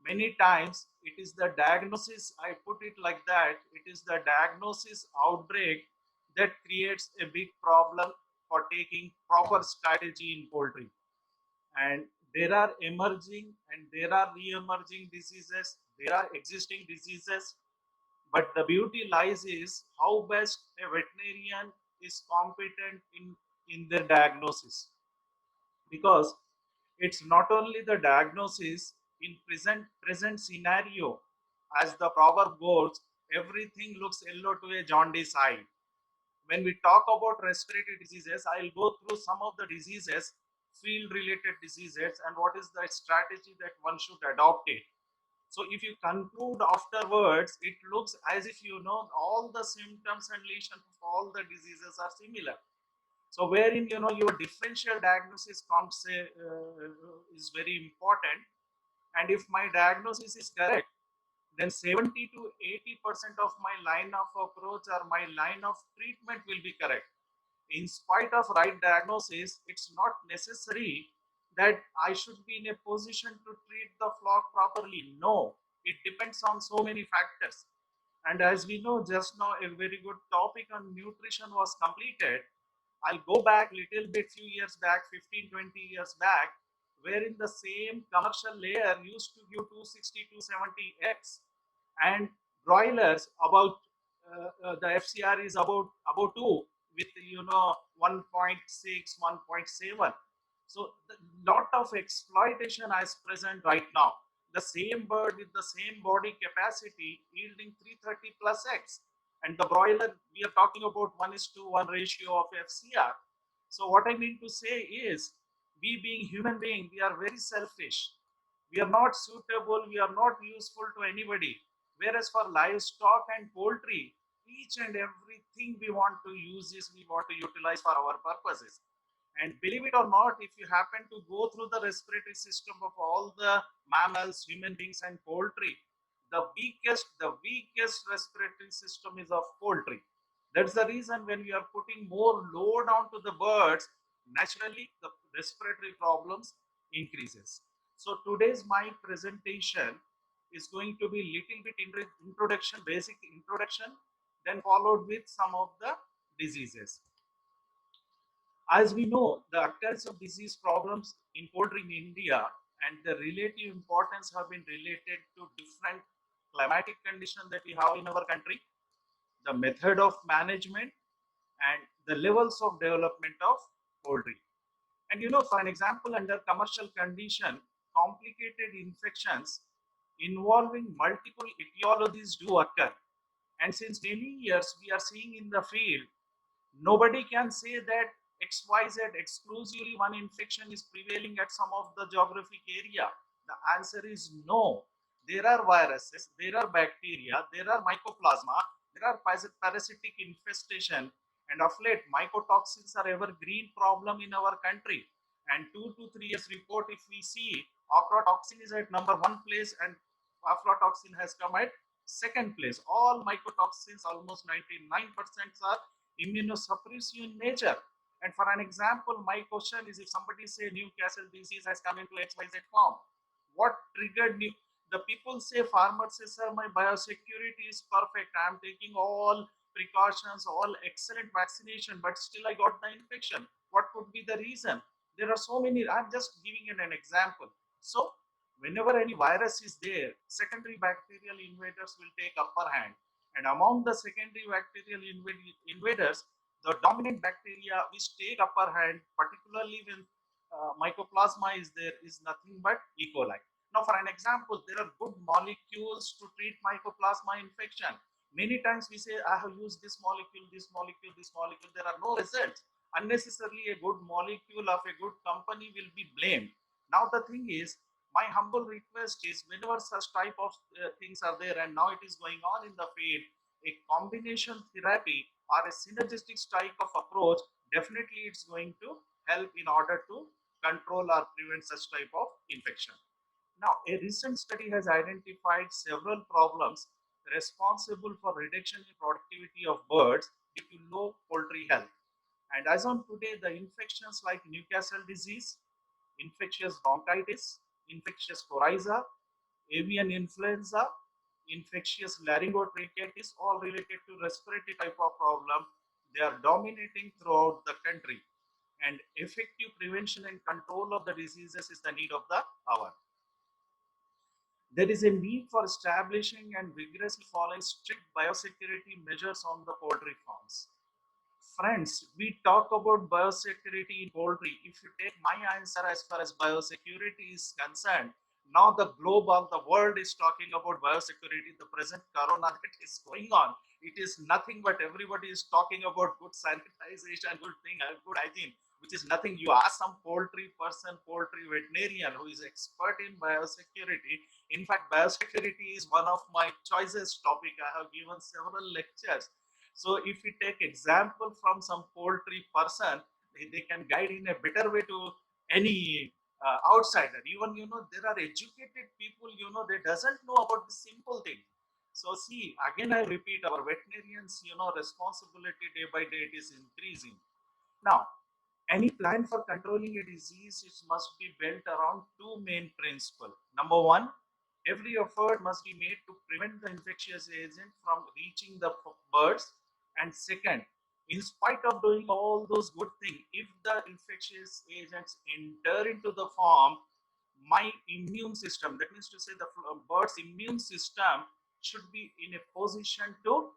Many times it is the diagnosis, I put it like that, it is the diagnosis outbreak that creates a big problem for taking proper strategy in poultry. And there are emerging and there are re-emerging diseases, there are existing diseases, but the beauty lies is how best a veterinarian is competent in their diagnosis, because it's not only the diagnosis in present scenario, as the proverb goes, everything looks yellow to a jaundice eye. When we talk about respiratory diseases, I'll go through some of the diseases, field related diseases, and what is the strategy that one should adopt it. So if you conclude afterwards, it looks as if all the symptoms and lesions of all the diseases are similar. So wherein your differential diagnosis is very important, and if my diagnosis is correct, then 70 to 80% of my line of approach or my line of treatment will be correct. In spite of right diagnosis, it's not necessary that I should be in a position to treat the flock properly. No, it depends on so many factors. And as we know, just now a very good topic on nutrition was completed. I'll go back a little bit, few years back, 15, 20 years back, wherein the same commercial layer used to give 260, 270 eggs, and broilers about the FCR is about 2 with 1.6, 1.7. So the lot of exploitation is present right now. The same bird with the same body capacity yielding 330 plus eggs, and the broiler we are talking about 1:1 ratio of FCR. So what I mean to say is, we being human being, we are very selfish. We are not suitable, we are not useful to anybody. Whereas for livestock and poultry, each and everything we want to use is we want to utilize for our purposes. And believe it or not, if you happen to go through the respiratory system of all the mammals, human beings, and poultry, the weakest respiratory system is of poultry. That's the reason when we are putting more load onto the birds, naturally the respiratory problems increases. So today's my presentation is going to be little bit introduction, basic introduction, then followed with some of the diseases. As we know, the occurrence of disease problems in poultry in India and the relative importance have been related to different climatic conditions that we have in our country, the method of management, and the levels of development of poultry. And for an example, under commercial condition, complicated infections involving multiple etiologies do occur. And since many years we are seeing in the field, nobody can say that XYZ exclusively one infection is prevailing at some of the geographic area. The answer is no. There are viruses, there are bacteria, there are mycoplasma, there are parasitic infestation, and of late mycotoxins are evergreen problem in our country. And 2 to 3 years report, if we see, ochratoxin is at number 1 place and aflatoxin has come at second place. All mycotoxins, almost 99%, are immunosuppressive in nature. And for an example, my question is, if somebody say Newcastle disease has come into XYZ form, what triggered the people say, farmers say, sir, my biosecurity is perfect. I am taking all precautions, all excellent vaccination, but still I got the infection. What could be the reason? There are so many. I'm just giving an example. So whenever any virus is there, secondary bacterial invaders will take upper hand. And among the secondary bacterial invaders, the dominant bacteria which take upper hand, particularly when mycoplasma is there, is nothing but E. coli. Now, for an example, there are good molecules to treat mycoplasma infection. Many times we say, I have used this molecule, this molecule, this molecule. There are no results. Unnecessarily, a good molecule of a good company will be blamed. Now, the thing is, my humble request is, whenever such type of things are there, and now it is going on in the field, a combination therapy or a synergistic type of approach, definitely it's going to help in order to control or prevent such type of infection. Now, a recent study has identified several problems responsible for reduction in productivity of birds due to low poultry health. And as on today, the infections like Newcastle disease, infectious bronchitis, infectious coryza, avian influenza, infectious laryngotracheitis, all related to respiratory type of problem, they are dominating throughout the country. And effective prevention and control of the diseases is the need of the hour. There is a need for establishing and vigorously following strict biosecurity measures on the poultry farms. Friends, we talk about biosecurity in poultry. If you take my answer as far as biosecurity is concerned, now the globe of the world is talking about biosecurity. The present corona that is going on, it is nothing but everybody is talking about good sanitization, good thing, good hygiene, which is nothing. You ask some poultry person, poultry veterinarian who is expert in biosecurity. In fact, biosecurity is one of my choicest topic. I have given several lectures. So if we take example from some poultry person, they can guide in a better way to any outsider. Even, there are educated people, they doesn't know about the simple thing. So see, again, I repeat, our veterinarians, responsibility day by day it is increasing. Now, any plan for controlling a disease, it must be built around two main principles. Number one, every effort must be made to prevent the infectious agent from reaching the birds. And second, in spite of doing all those good things, if the infectious agents enter into the farm, my immune system, that means to say the bird's immune system, should be in a position to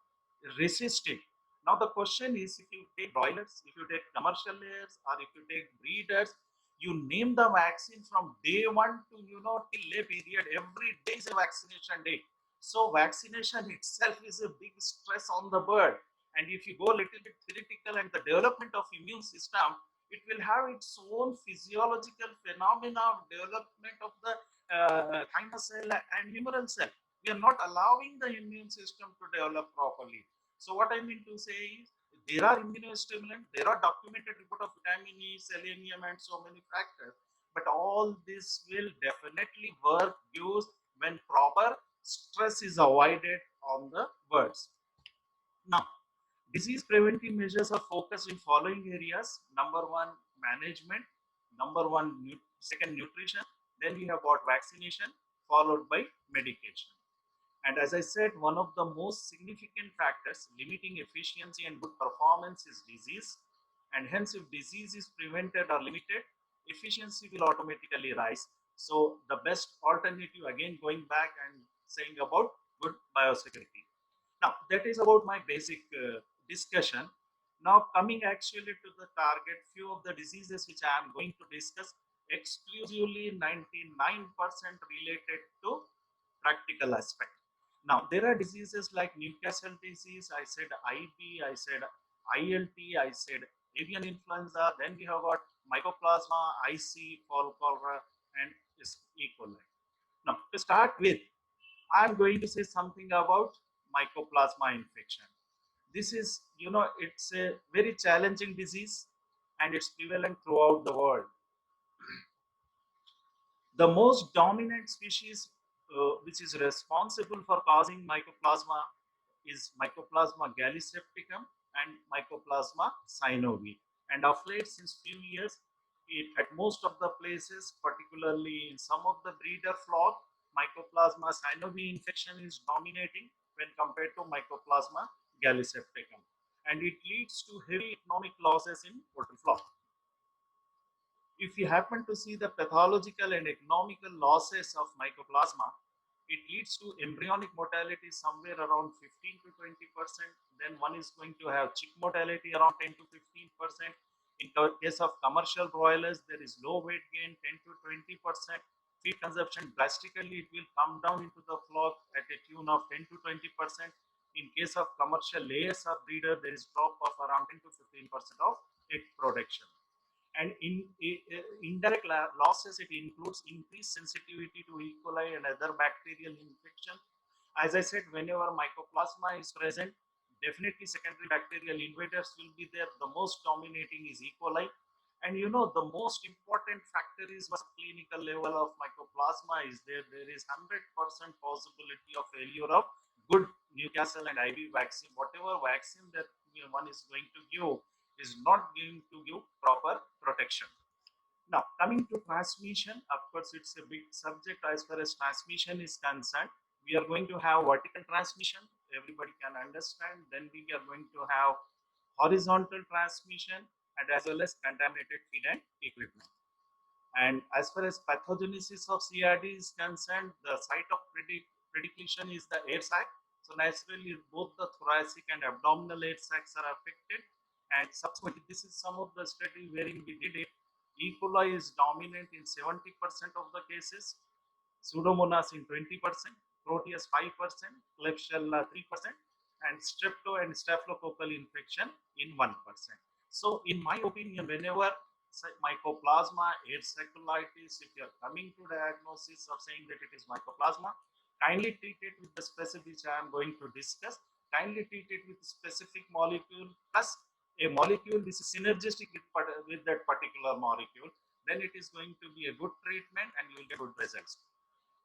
resist it. Now the question is, if you take broilers, if you take commercial layers, or if you take breeders, you name the vaccine from day one to till lay period. Every day is a vaccination day. So vaccination itself is a big stress on the bird. And if you go a little bit theoretical and the development of immune system, it will have its own physiological phenomena of development of the thymus cell and humoral cell. We are not allowing the immune system to develop properly. So what I mean to say is there are immunostimulants, there are documented report of vitamin E, selenium, and so many factors. But all this will definitely work use when proper stress is avoided on the birds. Now, disease preventive measures are focused in following areas. Number one, management. Number one, second, nutrition. Then we have got vaccination, followed by medication. And as I said, one of the most significant factors limiting efficiency and good performance is disease. And hence, if disease is prevented or limited, efficiency will automatically rise. So, the best alternative, again, going back and saying about good biosecurity. Now, that is about my basic discussion. Now, coming actually to the target, few of the diseases which I am going to discuss exclusively 99% related to practical aspect. Now, there are diseases like Newcastle disease, I said IB, I said ILT, I said avian influenza, then we have got mycoplasma, IC, fall cholera, and E. coli. Now, to start with, I'm going to say something about mycoplasma infection. This is, it's a very challenging disease and it's prevalent throughout the world. The most dominant species which is responsible for causing mycoplasma is Mycoplasma gallisepticum and Mycoplasma synovium. And of late, since few years, at most of the places, particularly in some of the breeder flock, Mycoplasma synovium infection is dominating when compared to Mycoplasma gallisepticum. And it leads to heavy economic losses in poultry flock. If you happen to see the pathological and economical losses of mycoplasma, it leads to embryonic mortality somewhere around 15 to 20%. Then one is going to have chick mortality around 10 to 15%. In case of commercial broilers, there is low weight gain 10 to 20%. Feed consumption drastically, it will come down into the flock at a tune of 10 to 20%. In case of commercial layers or breeder, there is drop of around 10 to 15% of egg production. And in indirect losses, it includes increased sensitivity to E. coli and other bacterial infection. As I said, whenever mycoplasma is present, definitely secondary bacterial invaders will be there. The most dominating is E. coli. And the most important factor is what clinical level of mycoplasma is there. There is 100% possibility of failure of good Newcastle and IB vaccine. Whatever vaccine that one is going to give is not going to give proper protection. Now, coming to transmission, of course, it's a big subject as far as transmission is concerned. We are going to have vertical transmission, everybody can understand. Then we are going to have horizontal transmission and as well as contaminated feed and equipment. And as far as pathogenesis of CRD is concerned, the site of predilection is the air sac. So naturally, both the thoracic and abdominal air sacs are affected. And subsequently, this is some of the study wherein we did it. E. coli is dominant in 70% of the cases, Pseudomonas in 20%, Proteus 5%, Klebsiella 3%, and Strepto and Staphylococcal infection in 1%. So, in my opinion, whenever mycoplasma, aerosaculitis, if you are coming to diagnosis of saying that it is mycoplasma, kindly treat it with the specific which I am going to discuss. Kindly treat it with specific molecule plus a molecule which is synergistic with that particular molecule. Then it is going to be a good treatment and you will get good results.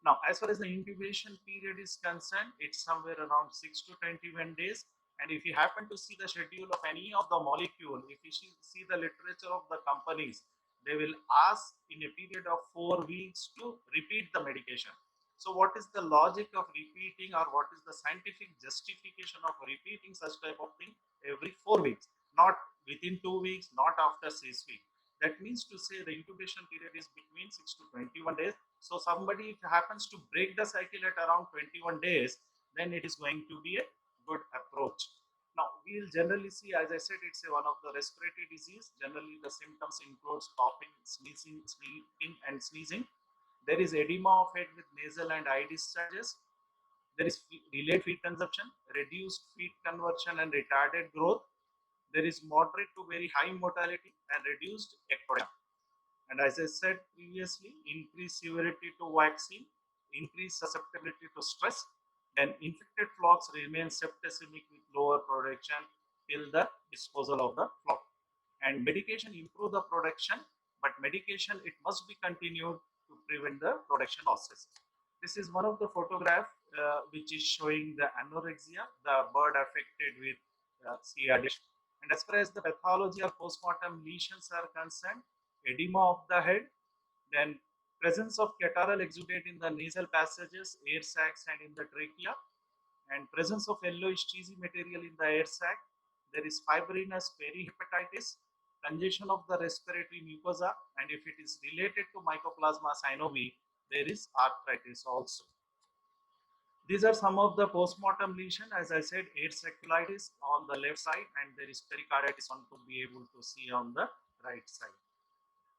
Now, as far as the incubation period is concerned, it's somewhere around 6 to 21 days. And if you happen to see the schedule of any of the molecule, if you see the literature of the companies, they will ask in a period of 4 weeks to repeat the medication. So what is the logic of repeating, or what is the scientific justification of repeating such type of thing every 4 weeks, not within 2 weeks, not after 6 weeks? That means to say the incubation period is between 6 to 21 days. So somebody, if happens to break the cycle at around 21 days, then it is going to be a good approach. Now, we will generally see, as I said, it's one of the respiratory disease. Generally, the symptoms includes coughing, sneezing, and sneezing. There is edema of head with nasal and eye discharges. There is delayed feed consumption, reduced feed conversion and retarded growth. There is moderate to very high mortality and reduced ectoderm. And as I said previously, increased severity to vaccine, increased susceptibility to stress. Then infected flocks remain septicemic with lower production till the disposal of the flock. And medication improve the production, but medication it must be continued to prevent the production losses. This is one of the photograph which is showing the anorexia, the bird affected with CRD. And as far as the pathology or postmortem lesions are concerned, edema of the head, then presence of catarrhal exudate in the nasal passages, air sacs, and in the trachea, and presence of yellowish cheesy material in the air sac. There is fibrinous perihepatitis, congestion of the respiratory mucosa, and if it is related to Mycoplasma synovium, there is arthritis also. These are some of the postmortem lesion. As I said, air sacculitis on the left side, and there is pericarditis one could be able to see on the right side.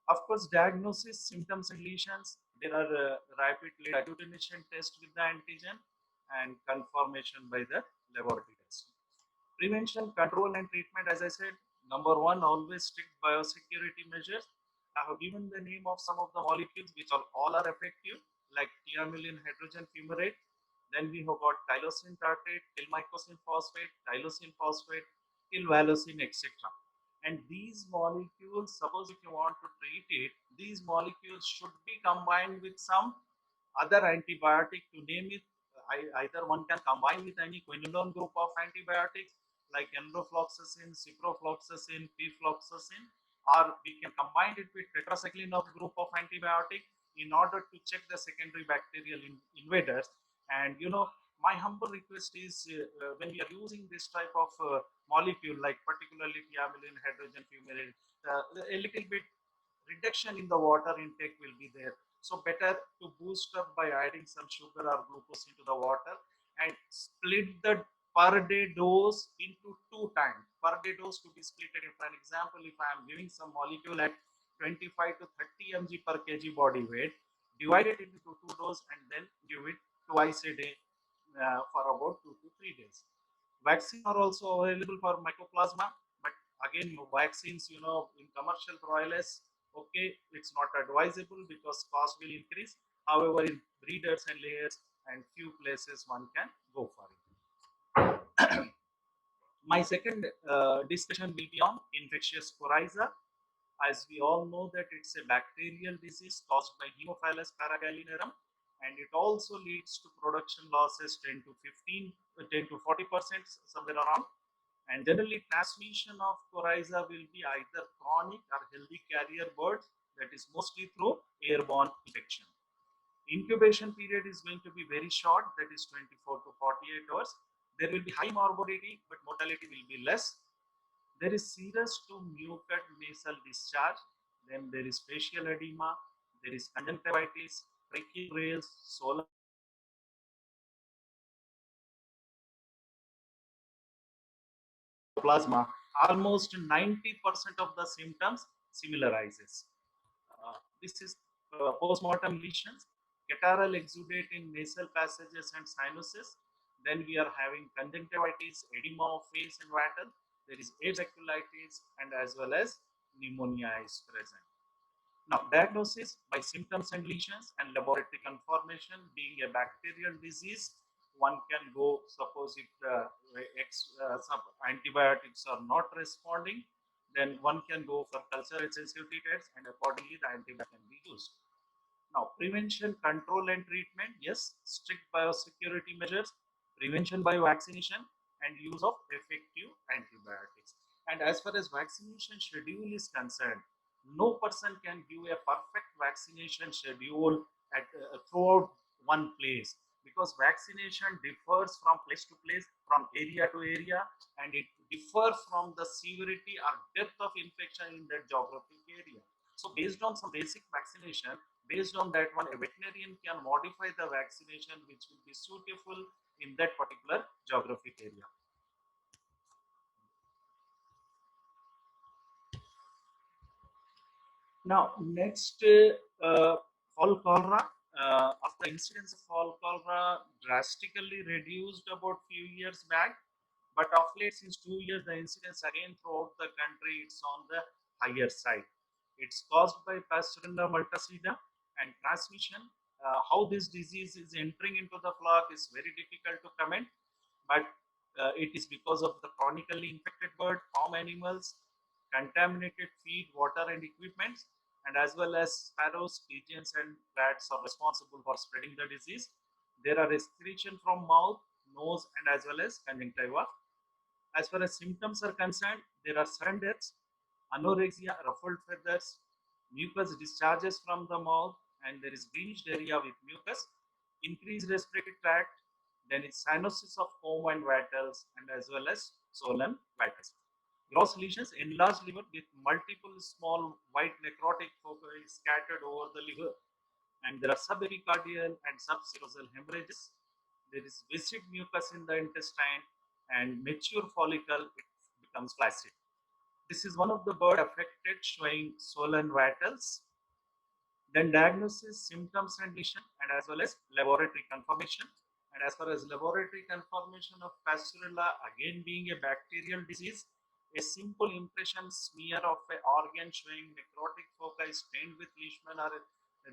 Of course, diagnosis, symptoms and lesions, there are rapid lead agglutination test with the antigen and confirmation by the laboratory test. Prevention, control and treatment, as I said, number one, always strict biosecurity measures. I have given the name of some of the molecules which are all are effective, like thiamine hydrogen fumarate. Then we have got tylosin tartrate, tilmycosin phosphate, tylosin phosphate, tilvalocin, etc. And these molecules, suppose if you want to treat it, these molecules should be combined with some other antibiotic. To name it, either one can combine with any quinolone group of antibiotics like enrofloxacin, ciprofloxacin, pfloxacin, or we can combine it with tetracycline of group of antibiotic in order to check the secondary bacterial invaders. And my humble request is when we are using this type of molecule, like particularly thiamine hydrogen fumarate, a little bit reduction in the water intake will be there. So better to boost up by adding some sugar or glucose into the water and split the per day dose into 2 times. Per day dose to be split. For an example, if I am giving some molecule at 25 to 30 mg per kg body weight, divide it into 2 doses and then give it twice a day for about 2 to 3 days. Vaccines are also available for Mycoplasma, but again, vaccines, in commercial trials, okay, it's not advisable because cost will increase. However, in breeders and layers and few places, one can go for it. My second discussion will be on infectious coryza. As we all know that it's a bacterial disease caused by Haemophilus paragallinarum, and it also leads to production losses 10 to 40%, somewhere around. And generally, transmission of coryza will be either chronic or healthy carrier birds, that is mostly through airborne infection. Incubation period is going to be very short, that is 24 to 48 hours. There will be high morbidity, but mortality will be less. There is serous to mucus nasal discharge. Then there is facial edema. There is conjunctivitis, brachial rails, solar plasma. Almost 90% of the symptoms similarizes. This is postmortem lesions, catarrhal exudate in nasal passages and sinuses. Then we are having conjunctivitis, edema of face and wattle. There is asacculitis and as well as pneumonia is present. Now, diagnosis by symptoms and lesions and laboratory confirmation. Being a bacterial disease, one can go, suppose if the some antibiotics are not responding, then one can go for culture sensitivity tests and accordingly the antibiotic can be used. Now, prevention, control and treatment, yes, strict biosecurity measures, prevention by vaccination and use of effective antibiotics. And as far as vaccination schedule is concerned, no person can give a perfect vaccination schedule at throughout one place, because vaccination differs from place to place, from area to area, and it differs from the severity or depth of infection in that geographic area. So based on some basic vaccination, based on that one, a veterinarian can modify the vaccination which will be suitable in that particular geographic area. Now, next, fall cholera. After incidence of fall cholera drastically reduced about few years back, but of late, since 2 years, the incidence again throughout the country, it's on the higher side. It's caused by Pasteurella multocida, and transmission How this disease is entering into the flock is very difficult to comment, but it is because of the chronically infected bird, farm animals, contaminated feed, water, and equipment, and as well as sparrows, pigeons, and rats are responsible for spreading the disease. There are excretion from mouth, nose, and as well as conjunctiva. As far as symptoms are concerned, there are sudden deaths, anorexia, ruffled feathers, mucus discharges from the mouth, and there is greenish area with mucus, increased respiratory tract, then it's cyanosis of comb and wattles, and as well as swollen wattles. Gross lesions, enlarged liver with multiple small white necrotic foci scattered over the liver, and there are subepicardial and subserosal hemorrhages. There is viscid mucus in the intestine and mature follicle, it becomes flaccid. This is one of the bird affected showing swollen wattles. Then diagnosis, symptoms and lesion, and as well as laboratory confirmation. And as far as laboratory confirmation of Pastorella, again being a bacterial disease, a simple impression smear of an organ showing necrotic foci stained with Leishman or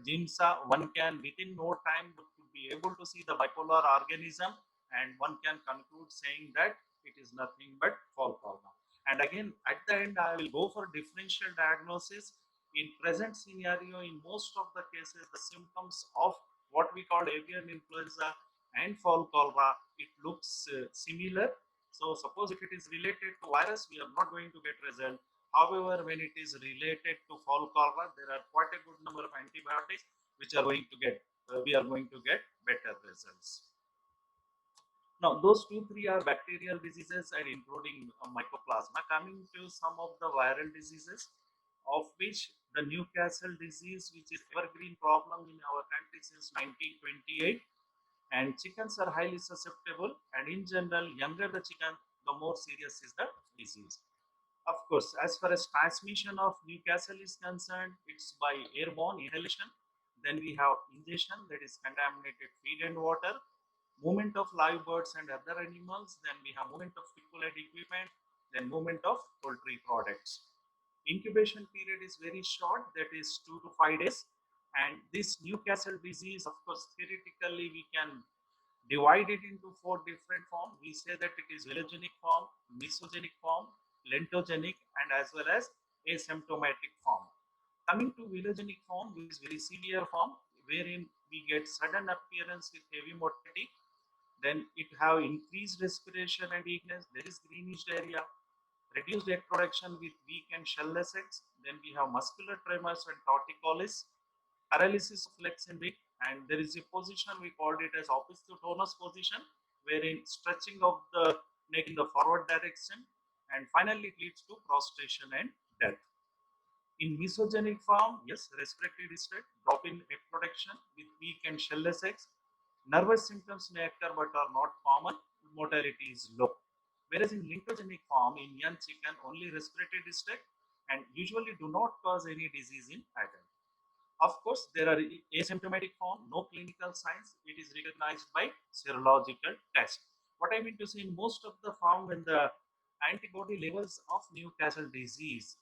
Giemsa, one can within no time would be able to see the bipolar organism, and one can conclude saying that it is nothing but fall column. And again, at the end, I will go for differential diagnosis. In present scenario, in most of the cases, the symptoms of what we call avian influenza and fall cholera, it looks similar. So suppose if it is related to virus, we are not going to get result. However, when it is related to fall cholera, there are quite a good number of antibiotics which are going to get, we are going to get better results. Now, those 2-3 are bacterial diseases and including mycoplasma. Coming to some of the viral diseases, of which the Newcastle disease, which is evergreen problem in our country since 1928, and chickens are highly susceptible, and in general, younger the chicken, the more serious is the disease. Of course, as far as transmission of Newcastle is concerned, it's by airborne inhalation. Then we have ingestion, that is contaminated feed and water, movement of live birds and other animals, then we have movement of people and equipment, then movement of poultry products. Incubation period is very short, that is 2 to 5 days. And this Newcastle disease, of course, theoretically we can divide it into 4 different forms. We say that it is velogenic form, mesogenic form, lentogenic, and as well as asymptomatic form. Coming to velogenic form, which is very severe form, wherein we get sudden appearance with heavy motility, then it have increased respiration and weakness, there is greenish diarrhea, reduced egg production with weak and shellless eggs, then we have muscular tremors and torticollis, paralysis of legs and feet, and there is a position we called it as opisthotonous position, wherein stretching of the neck in the forward direction, and finally it leads to prostration and death. In mesogenic form, yes, respiratory distress, drop in egg production with weak and shellless eggs. Nervous symptoms may occur but are not common. Mortality is low. Whereas in lentogenic form, in young chicken, only respiratory distress and usually do not cause any disease in adult. Of course, there are asymptomatic form, no clinical signs. It is recognized by serological test. What I mean to say, in most of the form, when the antibody levels of Newcastle disease,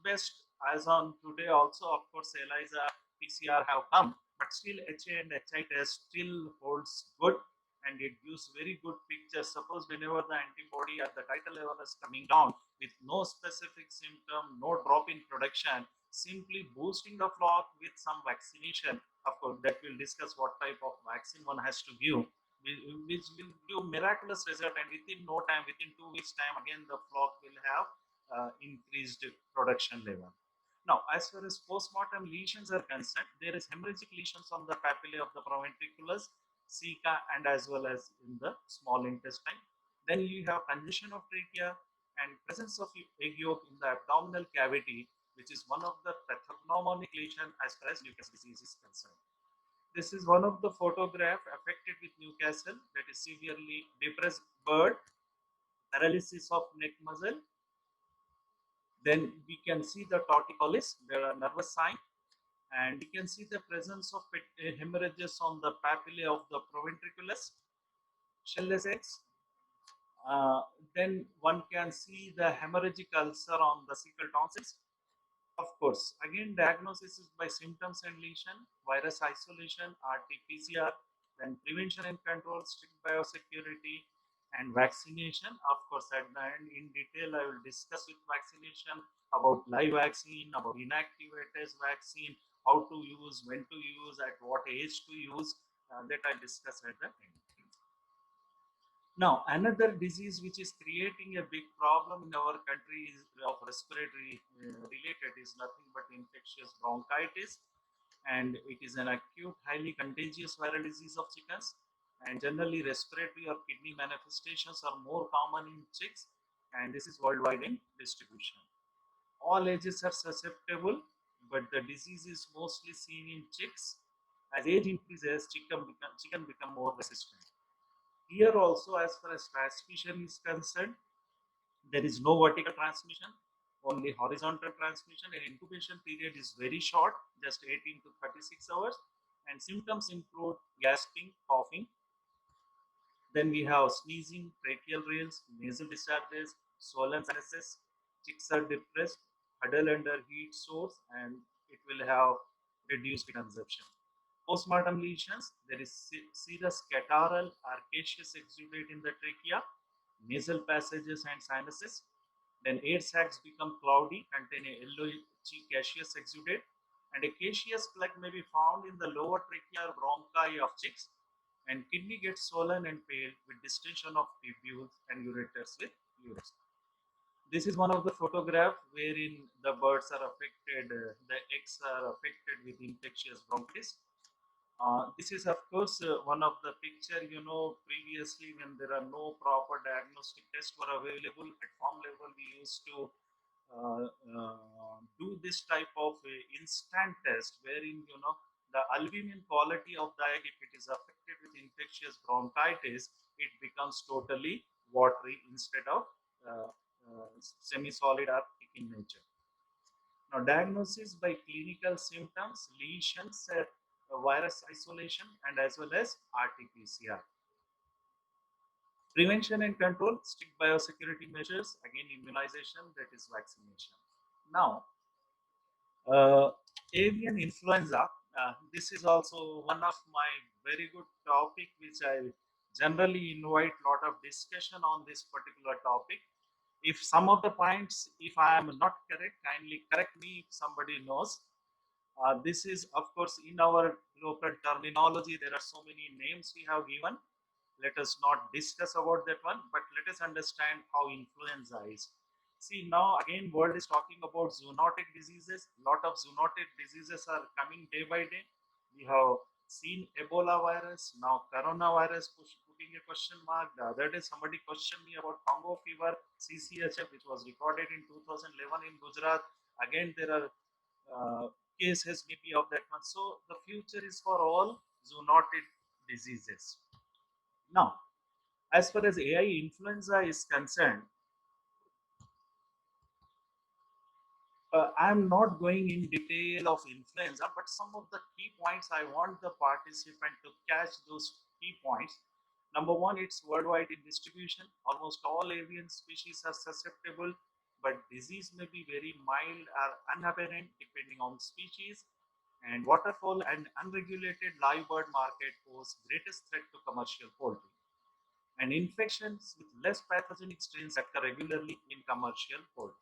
best as on today also, of course, ELISA, PCR have come, but still HA and HI test still holds good and it gives very good picture. Suppose whenever the antibody at the titer level is coming down with no specific symptom, no drop in production, simply boosting the flock with some vaccination, of course, that will discuss what type of vaccine one has to give, which will give miraculous result, and within no time, within 2 weeks time, again the flock will have increased production level. Now, as far as postmortem lesions are concerned, there is hemorrhagic lesions on the papillae of the proventriculus, ceca, and as well as in the small intestine. Then you have congestion of trachea and presence of egg yolk in the abdominal cavity, which is one of the pathognomonic lesion as far as Newcastle disease is concerned. This is one of the photograph affected with Newcastle, that is severely depressed bird, paralysis of neck muscle. Then we can see the torticollis, there are nervous sign, and we can see the presence of hemorrhages on the papillae of the proventriculus, shellless eggs. Then one can see the hemorrhagic ulcer on the cecal tonsils. Of course, again, diagnosis is by symptoms and lesion, virus isolation, RT-PCR, then prevention and control, strict biosecurity, and vaccination. Of course, at the end, in detail, I will discuss with vaccination about live vaccine, about inactivated vaccine, how to use, when to use, at what age to use. That I discuss at the end. Now, another disease which is creating a big problem in our country is of respiratory related is nothing but infectious bronchitis, and it is an acute, highly contagious viral disease of chickens. And generally, respiratory or kidney manifestations are more common in chicks, and this is worldwide in distribution. All ages are susceptible, but the disease is mostly seen in chicks. As age increases, chicken become more resistant. Here also, as far as transmission is concerned, there is no vertical transmission, only horizontal transmission, and incubation period is very short, just 18 to 36 hours, and symptoms include gasping, coughing. Then we have sneezing, tracheal rills, nasal discharges, swollen sinuses, chicks are depressed, huddle under heat source, and it will have reduced consumption. Postmortem lesions, there is serous catarrhal arcaceous exudate in the trachea, nasal passages and sinuses. Then air sacs become cloudy, contain a yellow caseous exudate, and a caseous plaque may be found in the lower trachea or bronchi of chicks, and kidney gets swollen and pale with distension of tubules and ureters with urine. This is one of the photograph wherein the birds are affected, the eggs are affected with infectious bronchitis. This is, of course, one of the picture, previously when there are no proper diagnostic tests were available at farm level, we used to do this type of instant test wherein, the albumin quality of the egg, if it is affected with infectious bronchitis, it becomes totally watery instead of semi-solid or thick in nature. Now, diagnosis by clinical symptoms, lesions, virus isolation, and as well as RT-PCR. Prevention and control, strict biosecurity measures, again immunization, that is vaccination. Now, avian influenza, this is also one of my very good topic which I generally invite lot of discussion on this particular topic. If some of the points, if I am not correct, kindly correct me if somebody knows. This is, of course, in our local terminology, there are so many names we have given. Let us not discuss about that one, but let us understand how influenza is. See, now again, world is talking about zoonotic diseases. Lot of zoonotic diseases are coming day by day. We have seen Ebola virus, now coronavirus putting a question mark. The other day, somebody questioned me about Congo fever, CCHF, which was recorded in 2011 in Gujarat. Again, there are cases maybe of that one. So the future is for all zoonotic diseases. Now, as far as AI influenza is concerned, I'm not going in detail of influenza, but some of the key points I want the participant to catch those key points. Number one, it's worldwide in distribution. Almost all avian species are susceptible, but disease may be very mild or unapparent depending on species. And waterfowl and unregulated live bird market pose greatest threat to commercial poultry. And infections with less pathogenic strains occur regularly in commercial poultry.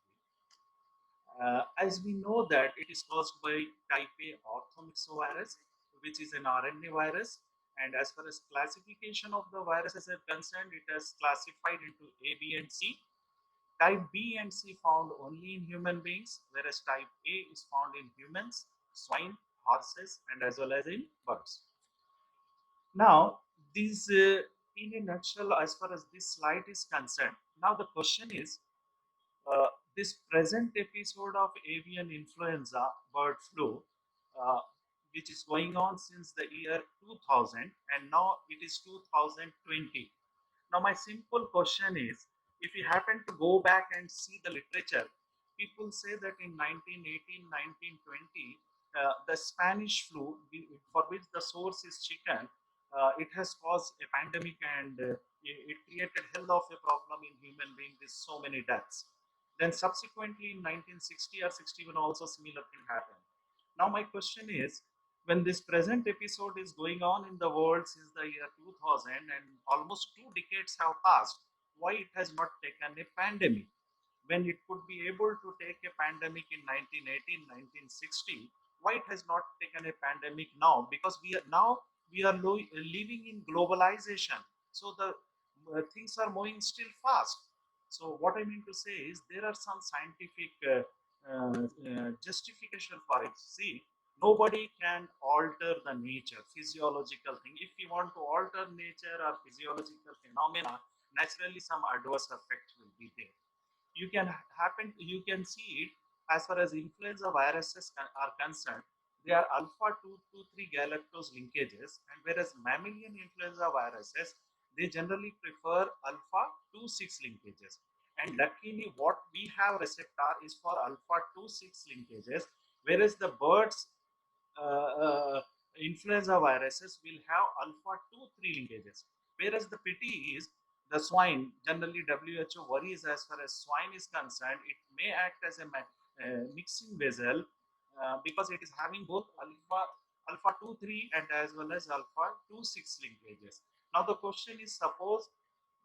As we know that it is caused by type A orthomyxovirus, which is an RNA virus. And as far as classification of the viruses are concerned, it is classified into A, B, and C. Type B and C found only in human beings, whereas type A is found in humans, swine, horses, and as well as in birds. Now, these in a nutshell, as far as this slide is concerned, now the question is, this present episode of avian influenza bird flu, which is going on since the year 2000, and now it is 2020. Now, my simple question is, if you happen to go back and see the literature, people say that in 1918, 1920, the Spanish flu, for which the source is chicken, it has caused a pandemic, and it created hell of a problem in human beings with so many deaths. Then subsequently in 1960 or 61 also similar thing happened. Now my question is, when this present episode is going on in the world since the year 2000 and almost 2 decades have passed, why it has not taken a pandemic? When it could be able to take a pandemic in 1918, 1960, why it has not taken a pandemic now? Because we are living in globalization. So the things are moving still fast. So what I mean to say is there are some scientific justification for it. See, nobody can alter the nature, physiological thing. If you want to alter nature or physiological phenomena, naturally some adverse effect will be there. You can see it as far as influenza viruses are concerned. They are alpha 2 to 3 galactose linkages, and whereas mammalian influenza viruses, they generally prefer alpha 2 6 linkages. And luckily what we have receptor is for alpha 2 6 linkages, whereas the birds influenza viruses will have alpha 2 3 linkages. Whereas the pity is the swine, generally WHO worries as far as swine is concerned, it may act as a mixing vessel because it is having both alpha 2 3 and as well as alpha 2 6 linkages. Now the question is, suppose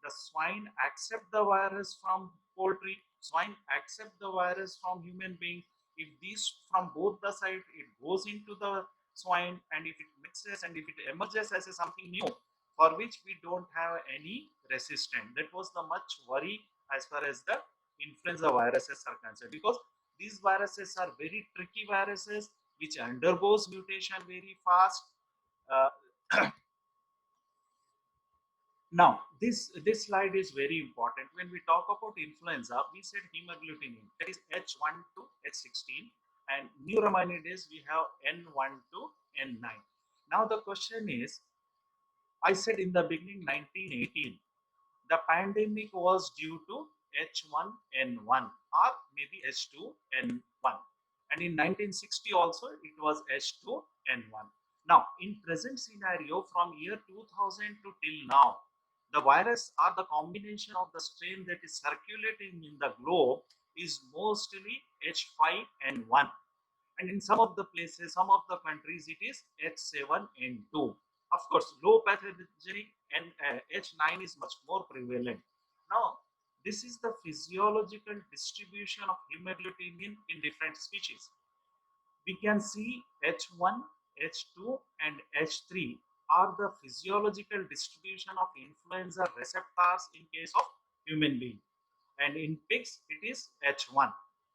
the swine accept the virus from poultry, swine accept the virus from human being. If these from both the side it goes into the swine, and if it mixes and if it emerges as a something new for which we don't have any resistance, that was the much worry as far as the influenza viruses are concerned, because these viruses are very tricky viruses which undergoes mutation very fast. uh, Now, this slide is very important. When we talk about influenza, we said hemagglutinin, that is H1 to H16, and neuraminidase we have N1 to N9. Now the question is, I said in the beginning 1918, the pandemic was due to H1N1 or maybe H2N1, and in 1960 also it was H2N1. Now in present scenario from year 2000 to till now, the virus or the combination of the strain that is circulating in the globe is mostly H5N1, and in some of the places, some of the countries, it is H7N2. Of course, low pathogenic and H9 is much more prevalent. Now, this is the physiological distribution of hemagglutinin in different species. We can see H1, H2, and H3 are the physiological distribution of influenza receptors in case of human being, and in pigs it is H1.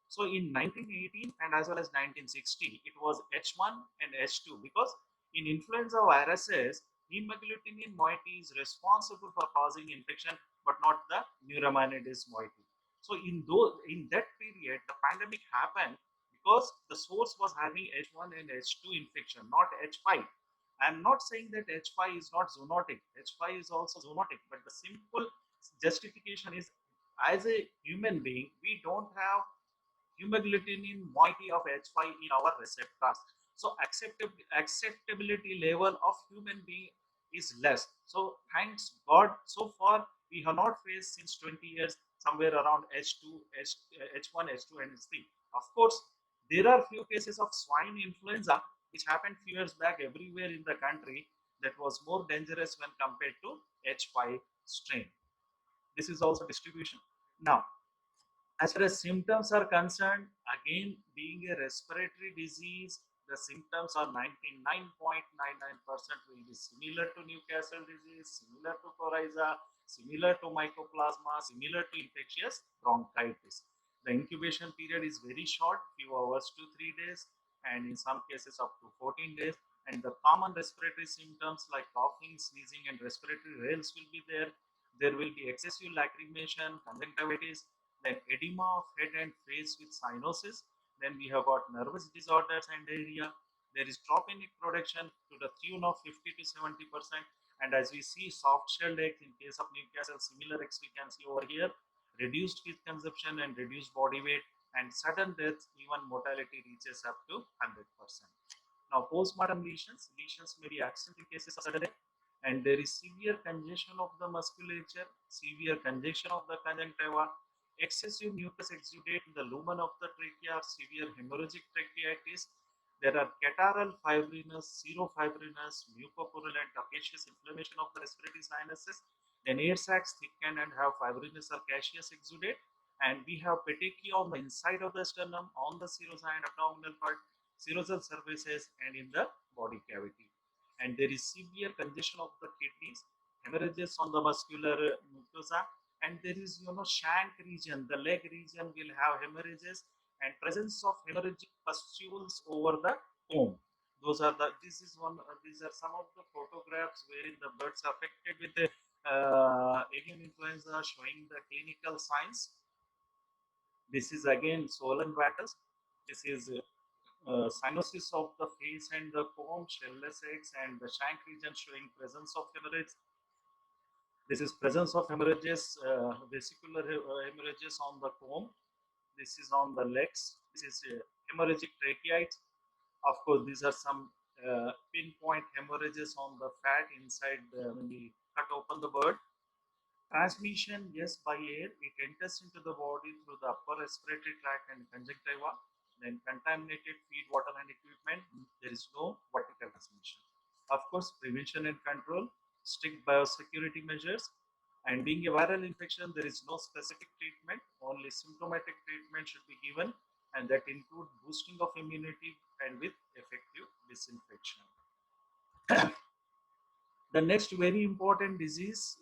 So in 1918 and as well as 1960 it was H1 and H2, because in influenza viruses hemagglutinin moiety is responsible for causing infection but not the neuraminidase moiety. So in that period the pandemic happened because the source was having H1 and H2 infection, not H5. I am not saying that H5 is not zoonotic. H5 is also zoonotic, but the simple justification is, as a human being, we don't have hemagglutinin moiety of H5 in our receptors. So acceptability level of human being is less. So thanks God, so far we have not faced since 20 years somewhere around H2, H1, H2, and H3. Of course, there are few cases of swine influenza which happened few years back everywhere in the country, that was more dangerous when compared to H5 strain. This is also distribution. Now, as far as symptoms are concerned, again, being a respiratory disease, the symptoms are 99.99% will be similar to Newcastle disease, similar to coryza, similar to mycoplasma, similar to infectious bronchitis. The incubation period is very short, few hours to 3 days, and in some cases up to 14 days. And the common respiratory symptoms like coughing, sneezing, and respiratory rales will be there. There will be excessive lacrimation, conjunctivitis, then edema of head and face with cyanosis. Then we have got nervous disorders and diarrhea. There is tropinic production to the tune of 50 to 70%. And as we see, soft shelled eggs in case of Newcastle, similar eggs we can see over here, reduced feed consumption and reduced body weight, and sudden death, even mortality reaches up to 100%. Now, postmortem lesions may be absent in cases of sudden death, and there is severe congestion of the musculature, severe congestion of the conjunctiva, excessive mucus exudate in the lumen of the trachea or severe hemorrhagic tracheitis. There are catarrhal fibrinous, serofibrinous, mucopurulent, caseous inflammation of the respiratory sinuses. Then air sacs thicken and have fibrinous or caseous exudate. And we have petechia on the inside of the sternum, on the serosine abdominal part, serosal surfaces, and in the body cavity. And there is severe congestion of the kidneys, hemorrhages on the muscular mucosa, and there is shank region, the leg region will have hemorrhages and presence of hemorrhagic pustules over the comb. These are some of the photographs wherein the birds are affected with the avian influenza, showing the clinical signs. This is again swollen waters. This is cyanosis of the face and the comb, shellless eggs, and the shank region showing presence of hemorrhage. This is presence of hemorrhages, vesicular hemorrhages on the comb. This is on the legs. This is hemorrhagic tracheitis. Of course, these are some pinpoint hemorrhages on the fat inside when we cut open the bird. Transmission, yes, by air. It enters into the body through the upper respiratory tract and conjunctiva. Then contaminated feed, water, and equipment. There is no vertical transmission. Of course, prevention and control, strict biosecurity measures. And being a viral infection, there is no specific treatment. Only symptomatic treatment should be given, and that include boosting of immunity and with effective disinfection. The next very important disease,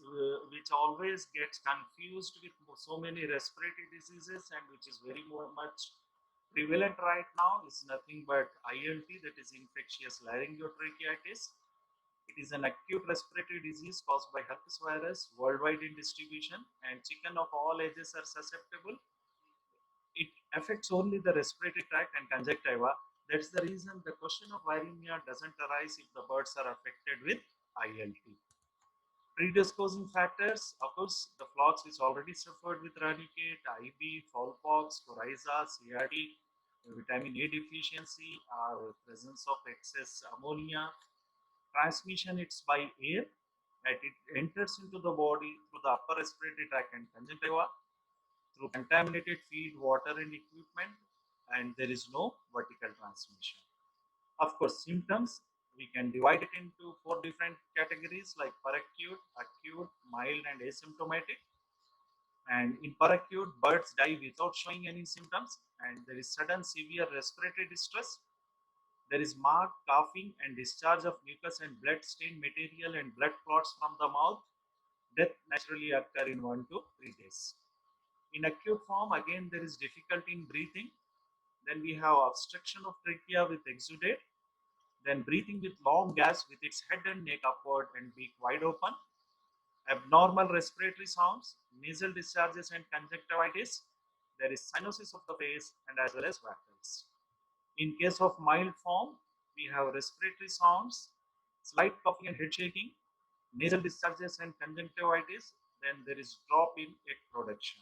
which always gets confused with so many respiratory diseases and which is very much prevalent right now, is nothing but ILT, that is infectious laryngotracheitis. It is an acute respiratory disease caused by herpes virus, worldwide in distribution, and chicken of all ages are susceptible. It affects only the respiratory tract and conjunctiva. That's the reason the question of viremia doesn't arise if the birds are affected with ILT. Predisposing factors, of course, the flocks which already suffered with ranicate, IB, fowlpox, coryza, CRD, vitamin A deficiency, or presence of excess ammonia. Transmission, it's by air, and it enters into the body through the upper respiratory tract and conjunctiva, through contaminated feed, water, and equipment, and there is no vertical transmission. Of course, symptoms, we can divide it into 4 different categories like peracute, acute, mild, and asymptomatic. And in peracute, birds die without showing any symptoms, and there is sudden severe respiratory distress. There is marked coughing and discharge of mucus and blood stained material and blood clots from the mouth. Death naturally occur in 1 to 3 days. In acute form, again, there is difficulty in breathing. Then we have obstruction of trachea with exudate. Then breathing with long gas with its head and neck upward and beak wide open. Abnormal respiratory sounds, nasal discharges, and conjunctivitis. There is cyanosis of the face and as well as wattles. In case of mild form, we have respiratory sounds, slight coughing and head shaking, nasal discharges and conjunctivitis. Then there is drop in egg production.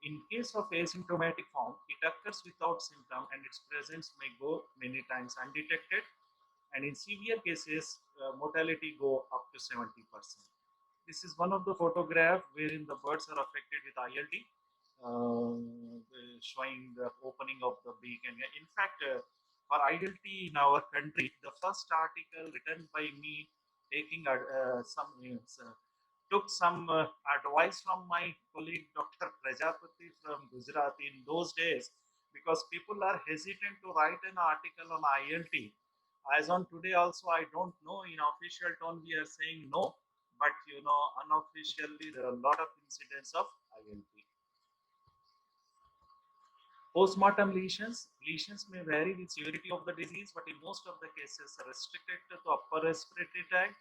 In case of asymptomatic form, it occurs without symptom and its presence may go many times undetected. And in severe cases, mortality go up to 70%. This is one of the photographs wherein the birds are affected with ILD, showing the opening of the beak. And in fact, for ILD in our country, the first article written by me taking took some advice from my colleague Dr. Prajapati from Gujarat in those days, because people are hesitant to write an article on ILT. As on today also, I don't know, in official tone we are saying no, but unofficially there are a lot of incidents of ILT. Postmortem lesions. Lesions may vary with severity of the disease, but in most of the cases are restricted to the upper respiratory tract.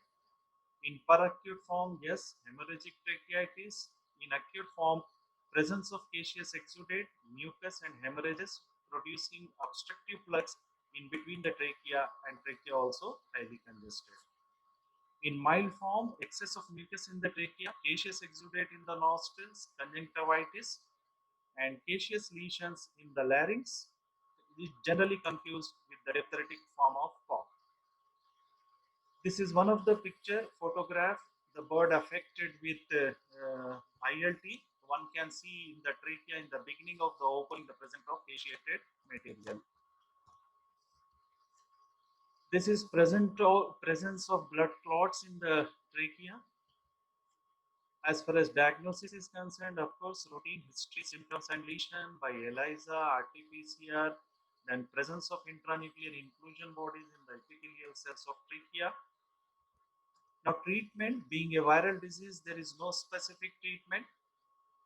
In peracute form, yes, hemorrhagic tracheitis. In acute form, presence of caseous exudate, mucus, and hemorrhages producing obstructive plugs in between the trachea, and trachea also highly congested. In mild form, excess of mucus in the trachea, caseous exudate in the nostrils, conjunctivitis, and caseous lesions in the larynx, is generally confused with the diphtheritic form of cough. This is one of the picture photograph, the bird affected with ILT, one can see in the trachea in the beginning of the opening the presence of fasciated material. This is presence of blood clots in the trachea. As far as diagnosis is concerned, of course, routine history, symptoms and lesion by ELISA, RT-PCR, then presence of intranuclear inclusion bodies in the epithelial cells of trachea. Now, treatment, being a viral disease, there is no specific treatment,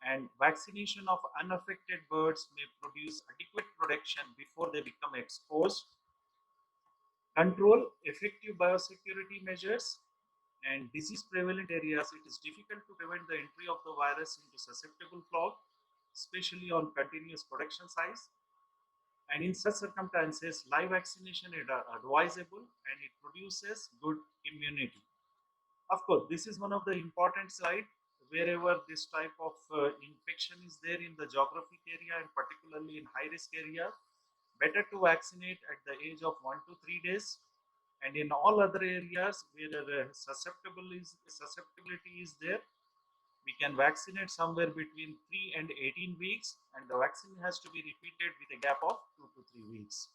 and vaccination of unaffected birds may produce adequate protection before they become exposed. Control, effective biosecurity measures, and disease prevalent areas, it is difficult to prevent the entry of the virus into susceptible flock, especially on continuous production sites. And in such circumstances, live vaccination is advisable and it produces good immunity. Of course, this is one of the important sites wherever this type of infection is there in the geographic area and particularly in high risk area. Better to vaccinate at the age of 1 to 3 days. And in all other areas where susceptibility is there, we can vaccinate somewhere between 3 and 18 weeks, and the vaccine has to be repeated with a gap of 2 to 3 weeks.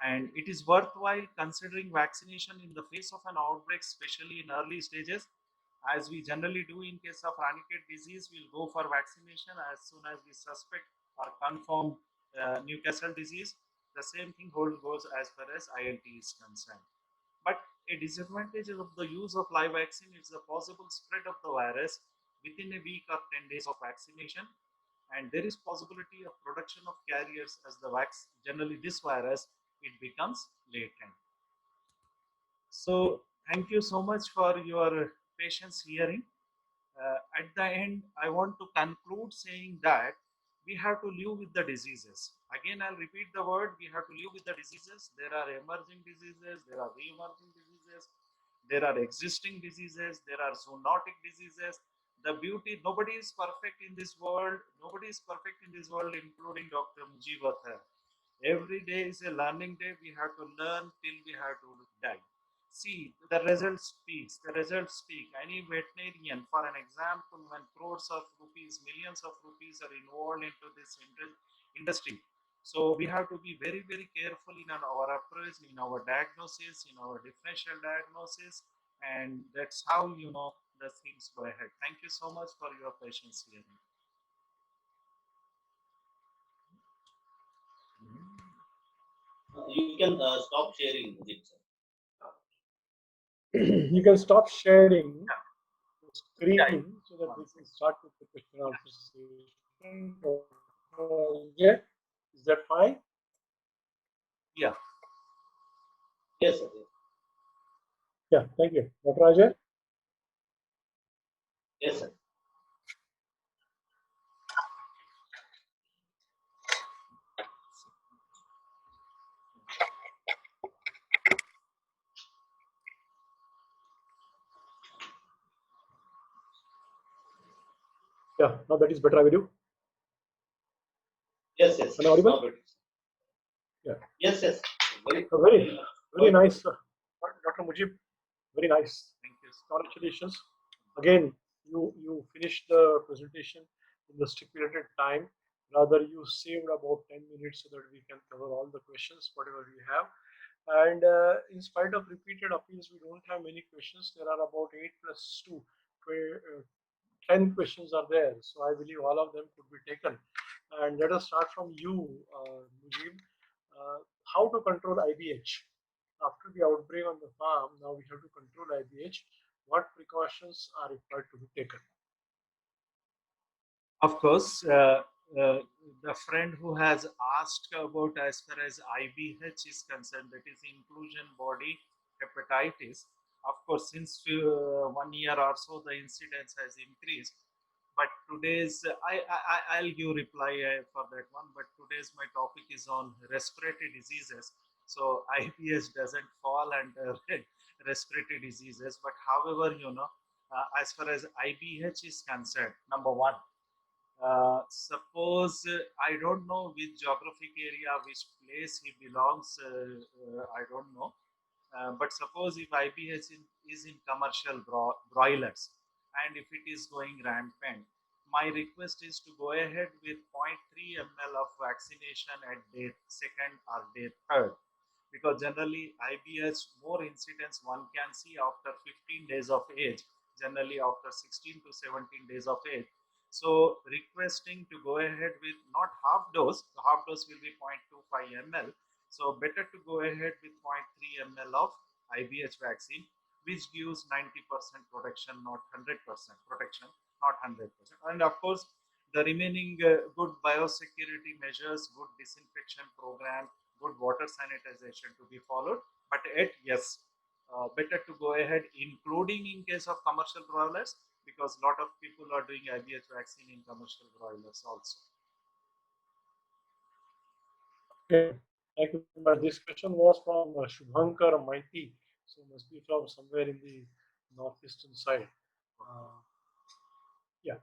And it is worthwhile considering vaccination in the face of an outbreak, especially in early stages. As we generally do in case of Rannicate disease, we'll go for vaccination as soon as we suspect or confirm Newcastle disease. The same thing goes as far as ILT is concerned. But a disadvantage of the use of live vaccine is the possible spread of the virus within a week or 10 days of vaccination. And there is possibility of production of carriers as the generally this virus, it becomes latent. So thank you so much for your patience hearing. At the end, I want to conclude saying that we have to live with the diseases. Again, I'll repeat the word, we have to live with the diseases. There are emerging diseases, there are re-emerging diseases, there are existing diseases, there are zoonotic diseases. The beauty, nobody is perfect in this world, including Dr. Mujib Akhtar. Every day is a learning day. We have to learn till we have to die. See, the results speaks. The results speak. Any veterinarian, for an example, when crores of rupees, millions of rupees are involved into this industry. So we have to be very, very careful in our approach, in our diagnosis, in our differential diagnosis, and that's how the things go ahead. Thank you so much for your patience here. You can stop sharing, Mujib, sir. You can stop sharing the screen so that we can start with the question and answer session. Yeah, is that fine? Yeah. Yes, sir. Yeah, thank you. Dr. Ajay? Yes, sir. Yeah, now that is better, I will do. Yes, yes. Am I audible? Stop it. Yeah. Yes, yes. Very nice, Dr. Mujib. Very nice. Thank you. Congratulations. Again, you finished the presentation in the stipulated time. Rather, you saved about 10 minutes so that we can cover all the questions, whatever we have. And in spite of repeated appeals, we don't have many questions. There are about 8 plus 2, 10 questions are there. So I believe all of them could be taken. And let us start from you, Mujib. How to control IBH? After the outbreak on the farm, now we have to control IBH. What precautions are required to be taken? Of course, the friend who has asked about as far as IBH is concerned, that is inclusion body hepatitis. Of course, since 1 year or so, the incidence has increased. But today's, I'll give reply for that one. But today's my topic is on respiratory diseases. So IBH doesn't fall under respiratory diseases. But however, as far as IBH is concerned, number one, suppose I don't know which geographic area, which place he belongs, I don't know. But suppose if IBH is in commercial broilers and if it is going rampant, my request is to go ahead with 0.3 ml of vaccination at day second or day third, because generally IBH more incidence one can see after 15 days of age, generally after 16 to 17 days of age. So requesting to go ahead with not half dose, the half dose will be 0.25 ml. So better to go ahead with 0.3 ml of IBH vaccine, which gives 90% protection, not 100% protection, not 100%. And of course, the remaining good biosecurity measures, good disinfection program, good water sanitization to be followed. But yet, yes, better to go ahead, including in case of commercial broilers, because a lot of people are doing IBH vaccine in commercial broilers also. Okay, thank you. But this question was from Shubhankar Maiti, so must be from somewhere in the northeastern side. Yeah.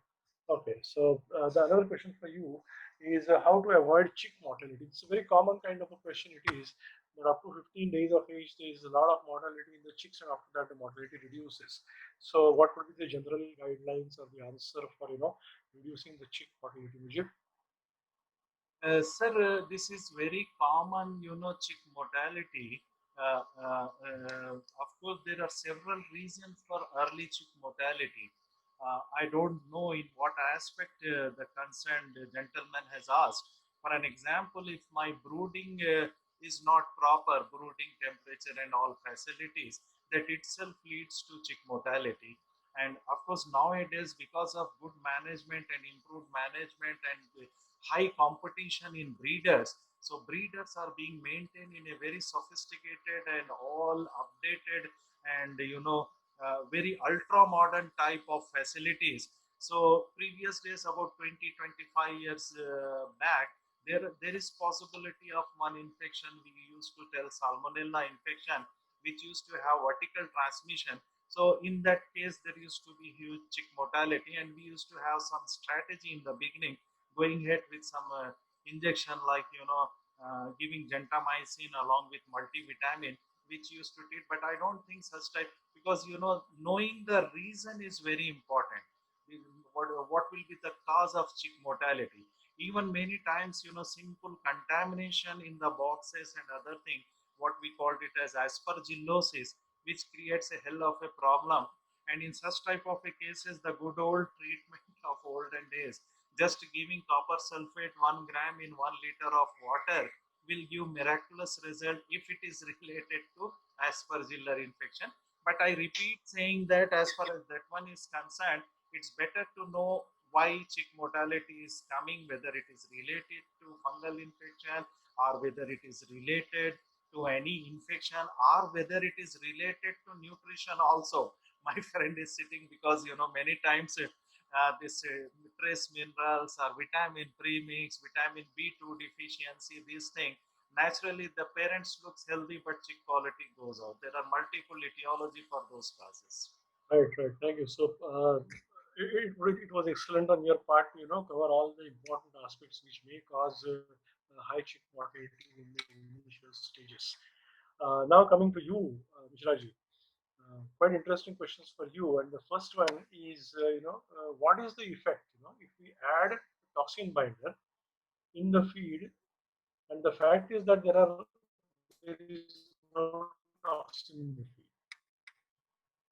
Okay. So the another question for you is how to avoid chick mortality. It's a very common kind of a question. It is that up to 15 days of age, there is a lot of mortality in the chicks, and after that, the mortality reduces. So, what would be the general guidelines or the answer for reducing the chick mortality? Mujib? Sir, this is very common, chick mortality. Of course, there are several reasons for early chick mortality. I don't know in what aspect the concerned gentleman has asked. For an example, if my brooding is not proper, brooding temperature and all facilities, that itself leads to chick mortality. And of course, nowadays, because of good management and improved management and high competition in breeders, so breeders are being maintained in a very sophisticated and all updated and very ultra modern type of facilities. So previous days, about 20-25 years back, there is possibility of one infection we used to tell salmonella infection, which used to have vertical transmission. So in that case, there used to be huge chick mortality, and we used to have some strategy in the beginning, going ahead with some injection like giving gentamicin along with multivitamin, which used to treat. But I don't think such type, because knowing the reason is very important. What will be the cause of chick mortality? Even many times, simple contamination in the boxes and other thing, what we called it as aspergillosis, which creates a hell of a problem. And in such type of a cases, the good old treatment of olden days, just giving copper sulfate 1 gram in 1 liter of water, will give miraculous result if it is related to aspergillar infection. But I repeat saying that as far as that one is concerned, it's better to know why chick mortality is coming, whether it is related to fungal infection or whether it is related to any infection or whether it is related to nutrition also. My friend is sitting, because many times this trace minerals or vitamin premix, vitamin B2 deficiency, these things, naturally the parents looks healthy but chick quality goes out. There are multiple etiology for those causes. Right, right. Thank you. So it was excellent on your part to cover all the important aspects which may cause high chick mortality in the initial stages. Now coming to you, Mishraji. Quite interesting questions for you. And the first one is, what is the effect, if we add toxin binder in the feed, and the fact is that there is no toxin in the feed.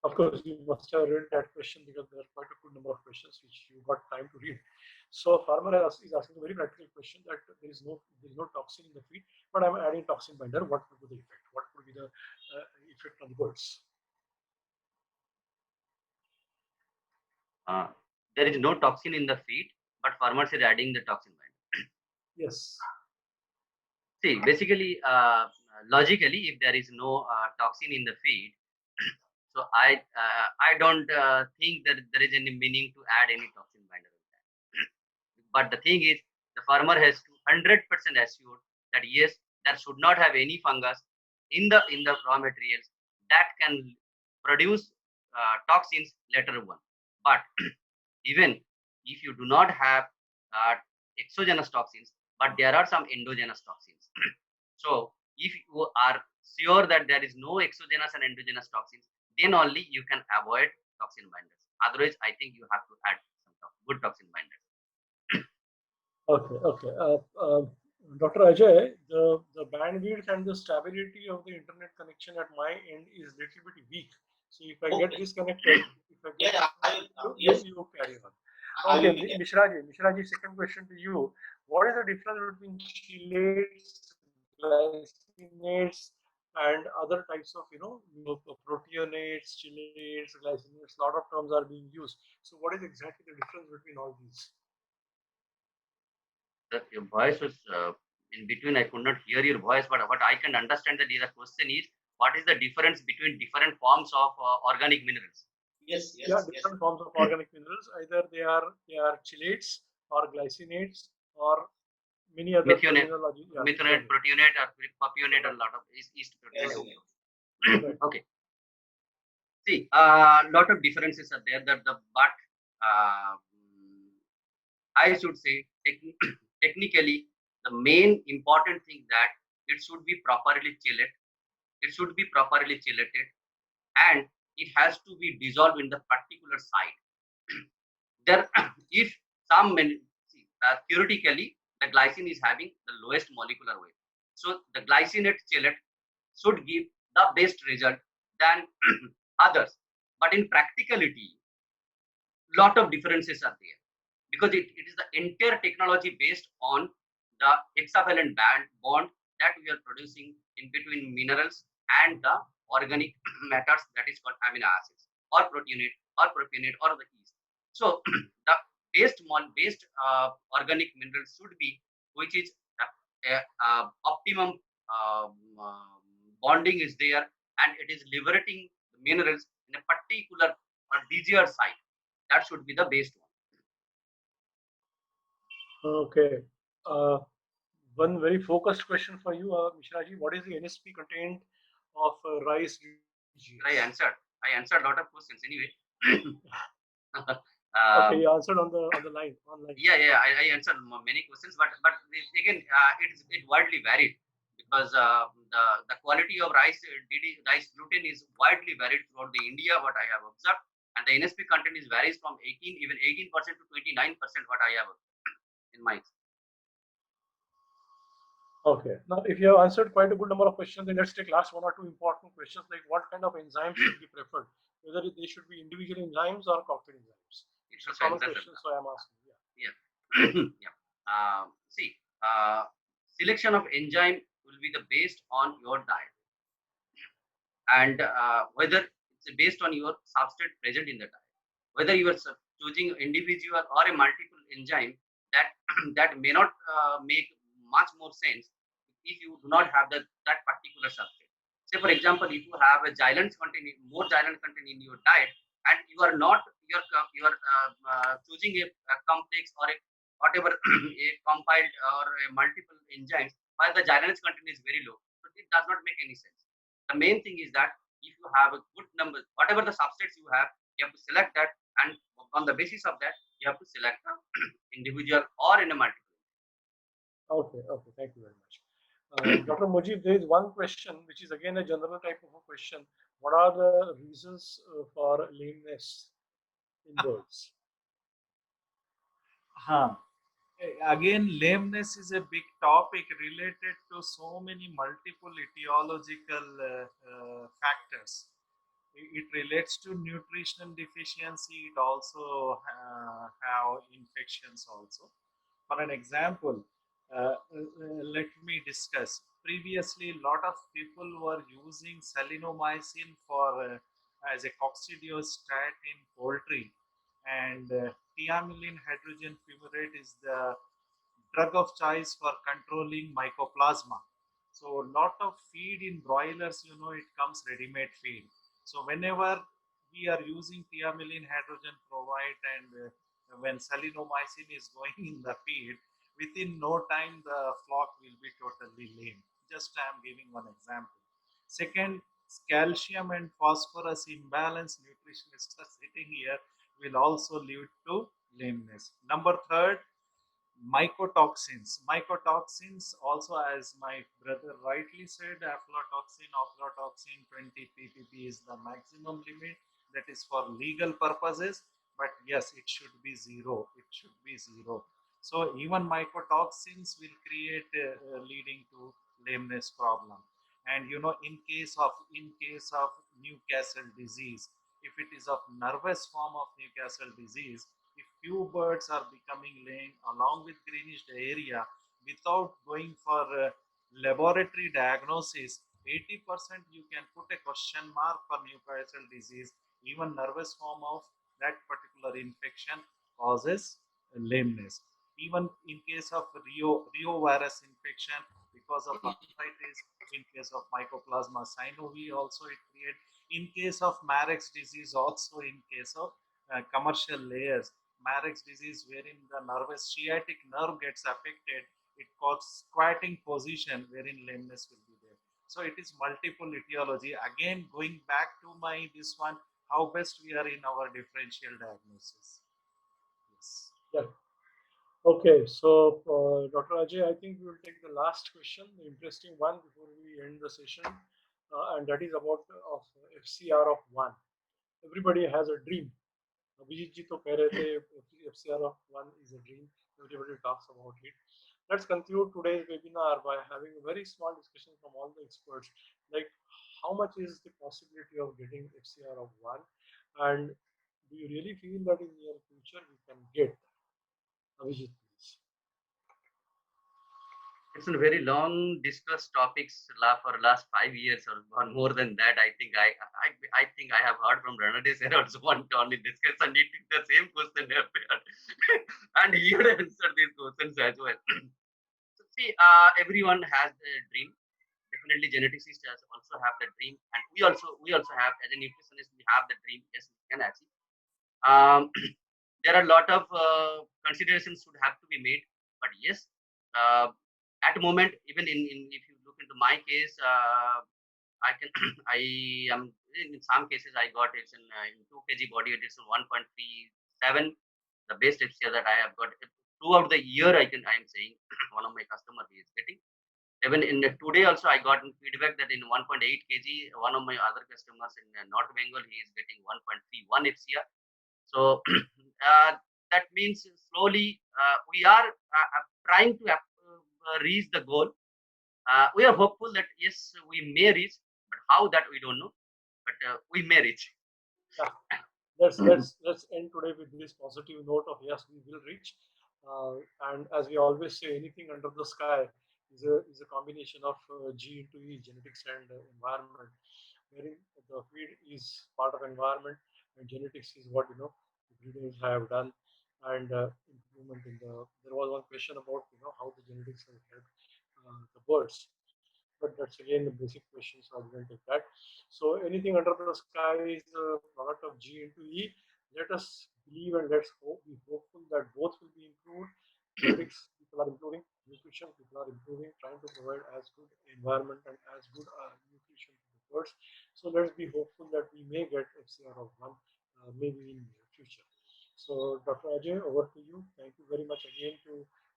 Of course, you must have read that question because there are quite a good number of questions which you got time to read. So farmer is asking a very practical question that there is no toxin in the feed, but I'm adding toxin binder. What would be the effect? What would be the effect on the birds? There is no toxin in the feed, but farmers are adding the toxin binder. Yes. See, basically, logically, if there is no toxin in the feed, so I don't think that there is any meaning to add any toxin binder with that. But the thing is, the farmer has to 100% assured that yes, there should not have any fungus in the raw materials that can produce toxins later on. But even if you do not have exogenous toxins, but there are some endogenous toxins. So if you are sure that there is no exogenous and endogenous toxins, then only you can avoid toxin binders. Otherwise, I think you have to add some toxin. good toxin binders. Okay, okay. Dr. Ajay, the bandwidth and the stability of the internet connection at my end is little bit weak. So if I get Okay. disconnected, if I get Yeah, yes, you carry on. I Okay, will be there. Mishraji, second question to you. What is the difference between chelates, glycinates, and other types of, proteonates, chelates, glycinates? A lot of terms are being used. So what is exactly the difference between all these? Your voice was in between. I could not hear your voice, but what I can understand that the question is, what is the difference between different forms of organic minerals? Yes, Yeah, yes, yes. different forms of organic minerals. Either they are chelates or glycinates or many other Methionate, terminology. Yeah, methionate, proteonate, or propionate, or a lot of yeast Yes, proteonate. yes. correct. Okay. See, a lot of differences are there. But uh, I should say, technically, the main important thing that it should be properly chilled. It should be properly chelated, and it has to be dissolved in the particular site. There, if theoretically, the glycine is having the lowest molecular weight, so the glycinate chelate should give the best result than others. But in practicality, lot of differences are there because it is the entire technology based on the hexavalent bond that we are producing in between minerals and the organic matters, that is called amino acids or proteinate or propionate or the yeast. So the based organic minerals should be which is optimum um, um, bonding is there, and it is liberating the minerals in a particular or desired site. That should be the base one. Okay. Uh, One very focused question for you, Mishraji. What is the NSP content of rice I DGS? answered. I answered a lot of questions anyway. Okay, um, you answered on the line online. yeah. I answered many questions, but again, it widely varied because the quality of rice rice gluten is widely varied throughout the India. What I have observed, and the NSP content is varies from 18% to 29%. What I have in my Okay. Now, if you have answered quite a good number of questions, then let's take last one or two important questions, like what kind of enzymes should be preferred, whether they should be individual enzymes or cocktail enzymes. It's a common question, so I'm asking. Yeah. yeah. See, selection of enzyme will be the based on your diet, and whether it's based on your substrate present in the diet. Whether you are choosing individual or a multiple enzyme, that that may not make much more sense if you do not have that particular substrate. Say, for example, if you have a more xylem content in your diet, and you are not choosing a complex or a whatever a compiled or a multiple enzymes, while the xylem content is very low, so it does not make any sense. The main thing is that if you have a good number, whatever the substrates you have to select that, and on the basis of that, you have to select an individual or in a multiple. Okay. Okay. Thank you very much. Dr. Mujib, there is one question which is again a general type of a question. What are the reasons for lameness in birds? Huh. Again, lameness is a big topic related to so many multiple etiological factors. It relates to nutritional deficiency. It also have infections also. For an example, let me discuss. Previously, a lot of people were using salinomycin for as a coccidiostat in poultry, and thiamine hydrogen fumarate is the drug of choice for controlling mycoplasma. So, a lot of feed in broilers, it comes ready-made feed. So, whenever we are using thiamine hydrogen provide, and when salinomycin is going in the feed, within no time the flock will be totally lame. Just I am giving one example. Second, calcium and phosphorus imbalance, nutritionists are sitting here, will also lead to lameness. Number third, mycotoxins. Mycotoxins also, as my brother rightly said, aflatoxin 20 ppb is the maximum limit, that is for legal purposes. but yes, it should be zero. It should be zero. So even mycotoxins will create leading to lameness problem. And in case of Newcastle disease, if it is of nervous form of Newcastle disease, if few birds are becoming lame along with greenish diarrhea without going for laboratory diagnosis, 80% you can put a question mark for Newcastle disease. Even nervous form of that particular infection causes lameness. Even in case of Rio virus infection, because of arthritis, in case of Mycoplasma synovial, also it creates. In case of Marek's disease, also in case of commercial layers, Marek's disease, wherein the nervous sciatic nerve gets affected, it causes squatting position wherein lameness will be there. So it is multiple etiology. Again, going back to my this one, how best we are in our differential diagnosis. Yes. Yeah. Okay, so Dr. Ajay, I think we will take the last question, the interesting one before we end the session, and that is about of FCR of 1. Everybody has a dream. Abhijit ji to keh rahe the FCR of 1 is a dream. Everybody talks about it. Let's conclude today's webinar by having a very small discussion from all the experts, like how much is the possibility of getting FCR of 1, and do you really feel that in near future we can get? Abhijit, please. It's a very long discussed topics for last 5 years or more than that. I think I have heard from Ranade sir also one only discuss and he took the same question and he would answer these questions as well. So see, everyone has a dream. Definitely, geneticists also have the dream, and we also have as a nutritionist we have the dream. Yes, we can achieve. There are a lot of considerations should have to be made, but yes, at the moment, even in if you look into my case, I can I am in some cases I got it's in 2 kg body weight, it's 1.37, the best FCR that I have got throughout the year. I am saying one of my customers is getting. Even in today also I got feedback that in 1.8 kg, one of my other customers in North Bengal, he is getting 1.31 FCR. So that means slowly we are trying to reach the goal. We are hopeful that yes, we may reach, but how that we don't know. But we may reach. Let's end today with this positive note of yes, we will reach. And as we always say, anything under the sky is a combination of G into E, genetics and environment. Wherein the feed is part of environment and genetics is what the breeders have done, and improvement in the. There was one question about how the genetics have helped the birds, but that's again the basic question, so I didn't take that. So anything under the sky is a product of G into E. Let us believe and let's be hopeful that both will be improved. Genetics, people are improving. Nutrition, people are improving, trying to provide as good environment and as good nutrition to the birds. So let's be hopeful that we may get FCR of 1 maybe in the future. So Dr. Ajay, over to you. Thank you very much again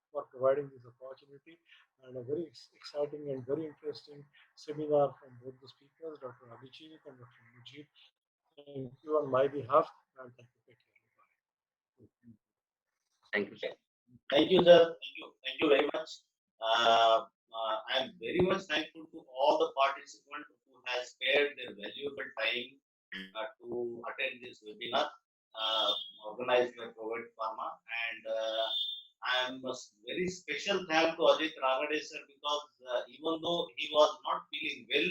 for providing this opportunity and a very exciting and very interesting seminar from both the speakers, Dr. Abhijit and Dr. Mujib. Thank you on my behalf and thank you. Take care. Bye. Thank you, sir. Thank you, sir. Thank you very much. I am very much thankful to all the participants who have spared their valuable time to attend this webinar organized by Provide Pharma. And I am a very special thank to Ajit Ranade sir, because even though he was not feeling well,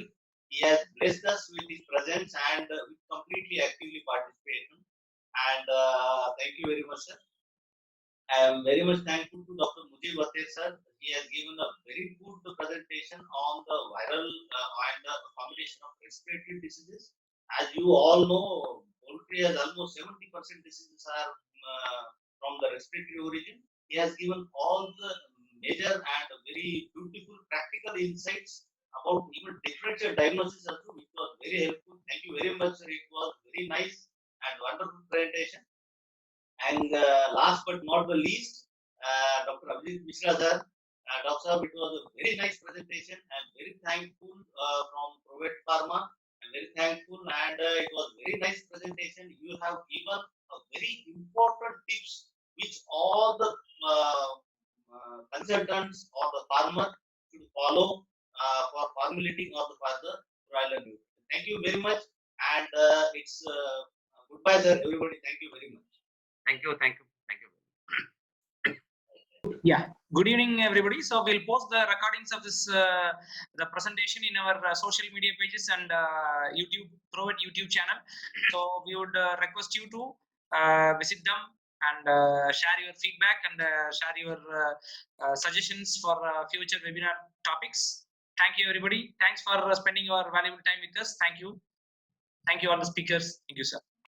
he has blessed us with his presence and with completely actively participation. And thank you very much, sir. I am very much thankful to Dr. Mujib Bater sir. He has given a very good presentation on the viral and the combination of respiratory diseases. As you all know, poultry has almost 70% diseases are from the respiratory origin. He has given all the major and very beautiful practical insights about even differential diagnosis also, which was very helpful. Thank you very much, sir. It was very nice and wonderful presentation. And last but not the least, Dr. Abhijit Mishra sir. Dr. Sahab, it was a very nice presentation. I'm very thankful from Provide Pharma. I'm very thankful, and it was very nice presentation. You have given a very important tips which all the consultants or the farmer should follow for formulating of the further broiler nutrition. Thank you very much, and it's goodbye, sir. Everybody, thank you very much. Thank you. Thank you. Thank you. Yeah, good evening everybody. So we'll post the recordings of this the presentation in our social media pages and YouTube YouTube channel. So we would request you to visit them and share your feedback and share your suggestions for future webinar topics. Thank you everybody. Thanks for spending your valuable time with us. Thank you all the speakers. Thank you, sir.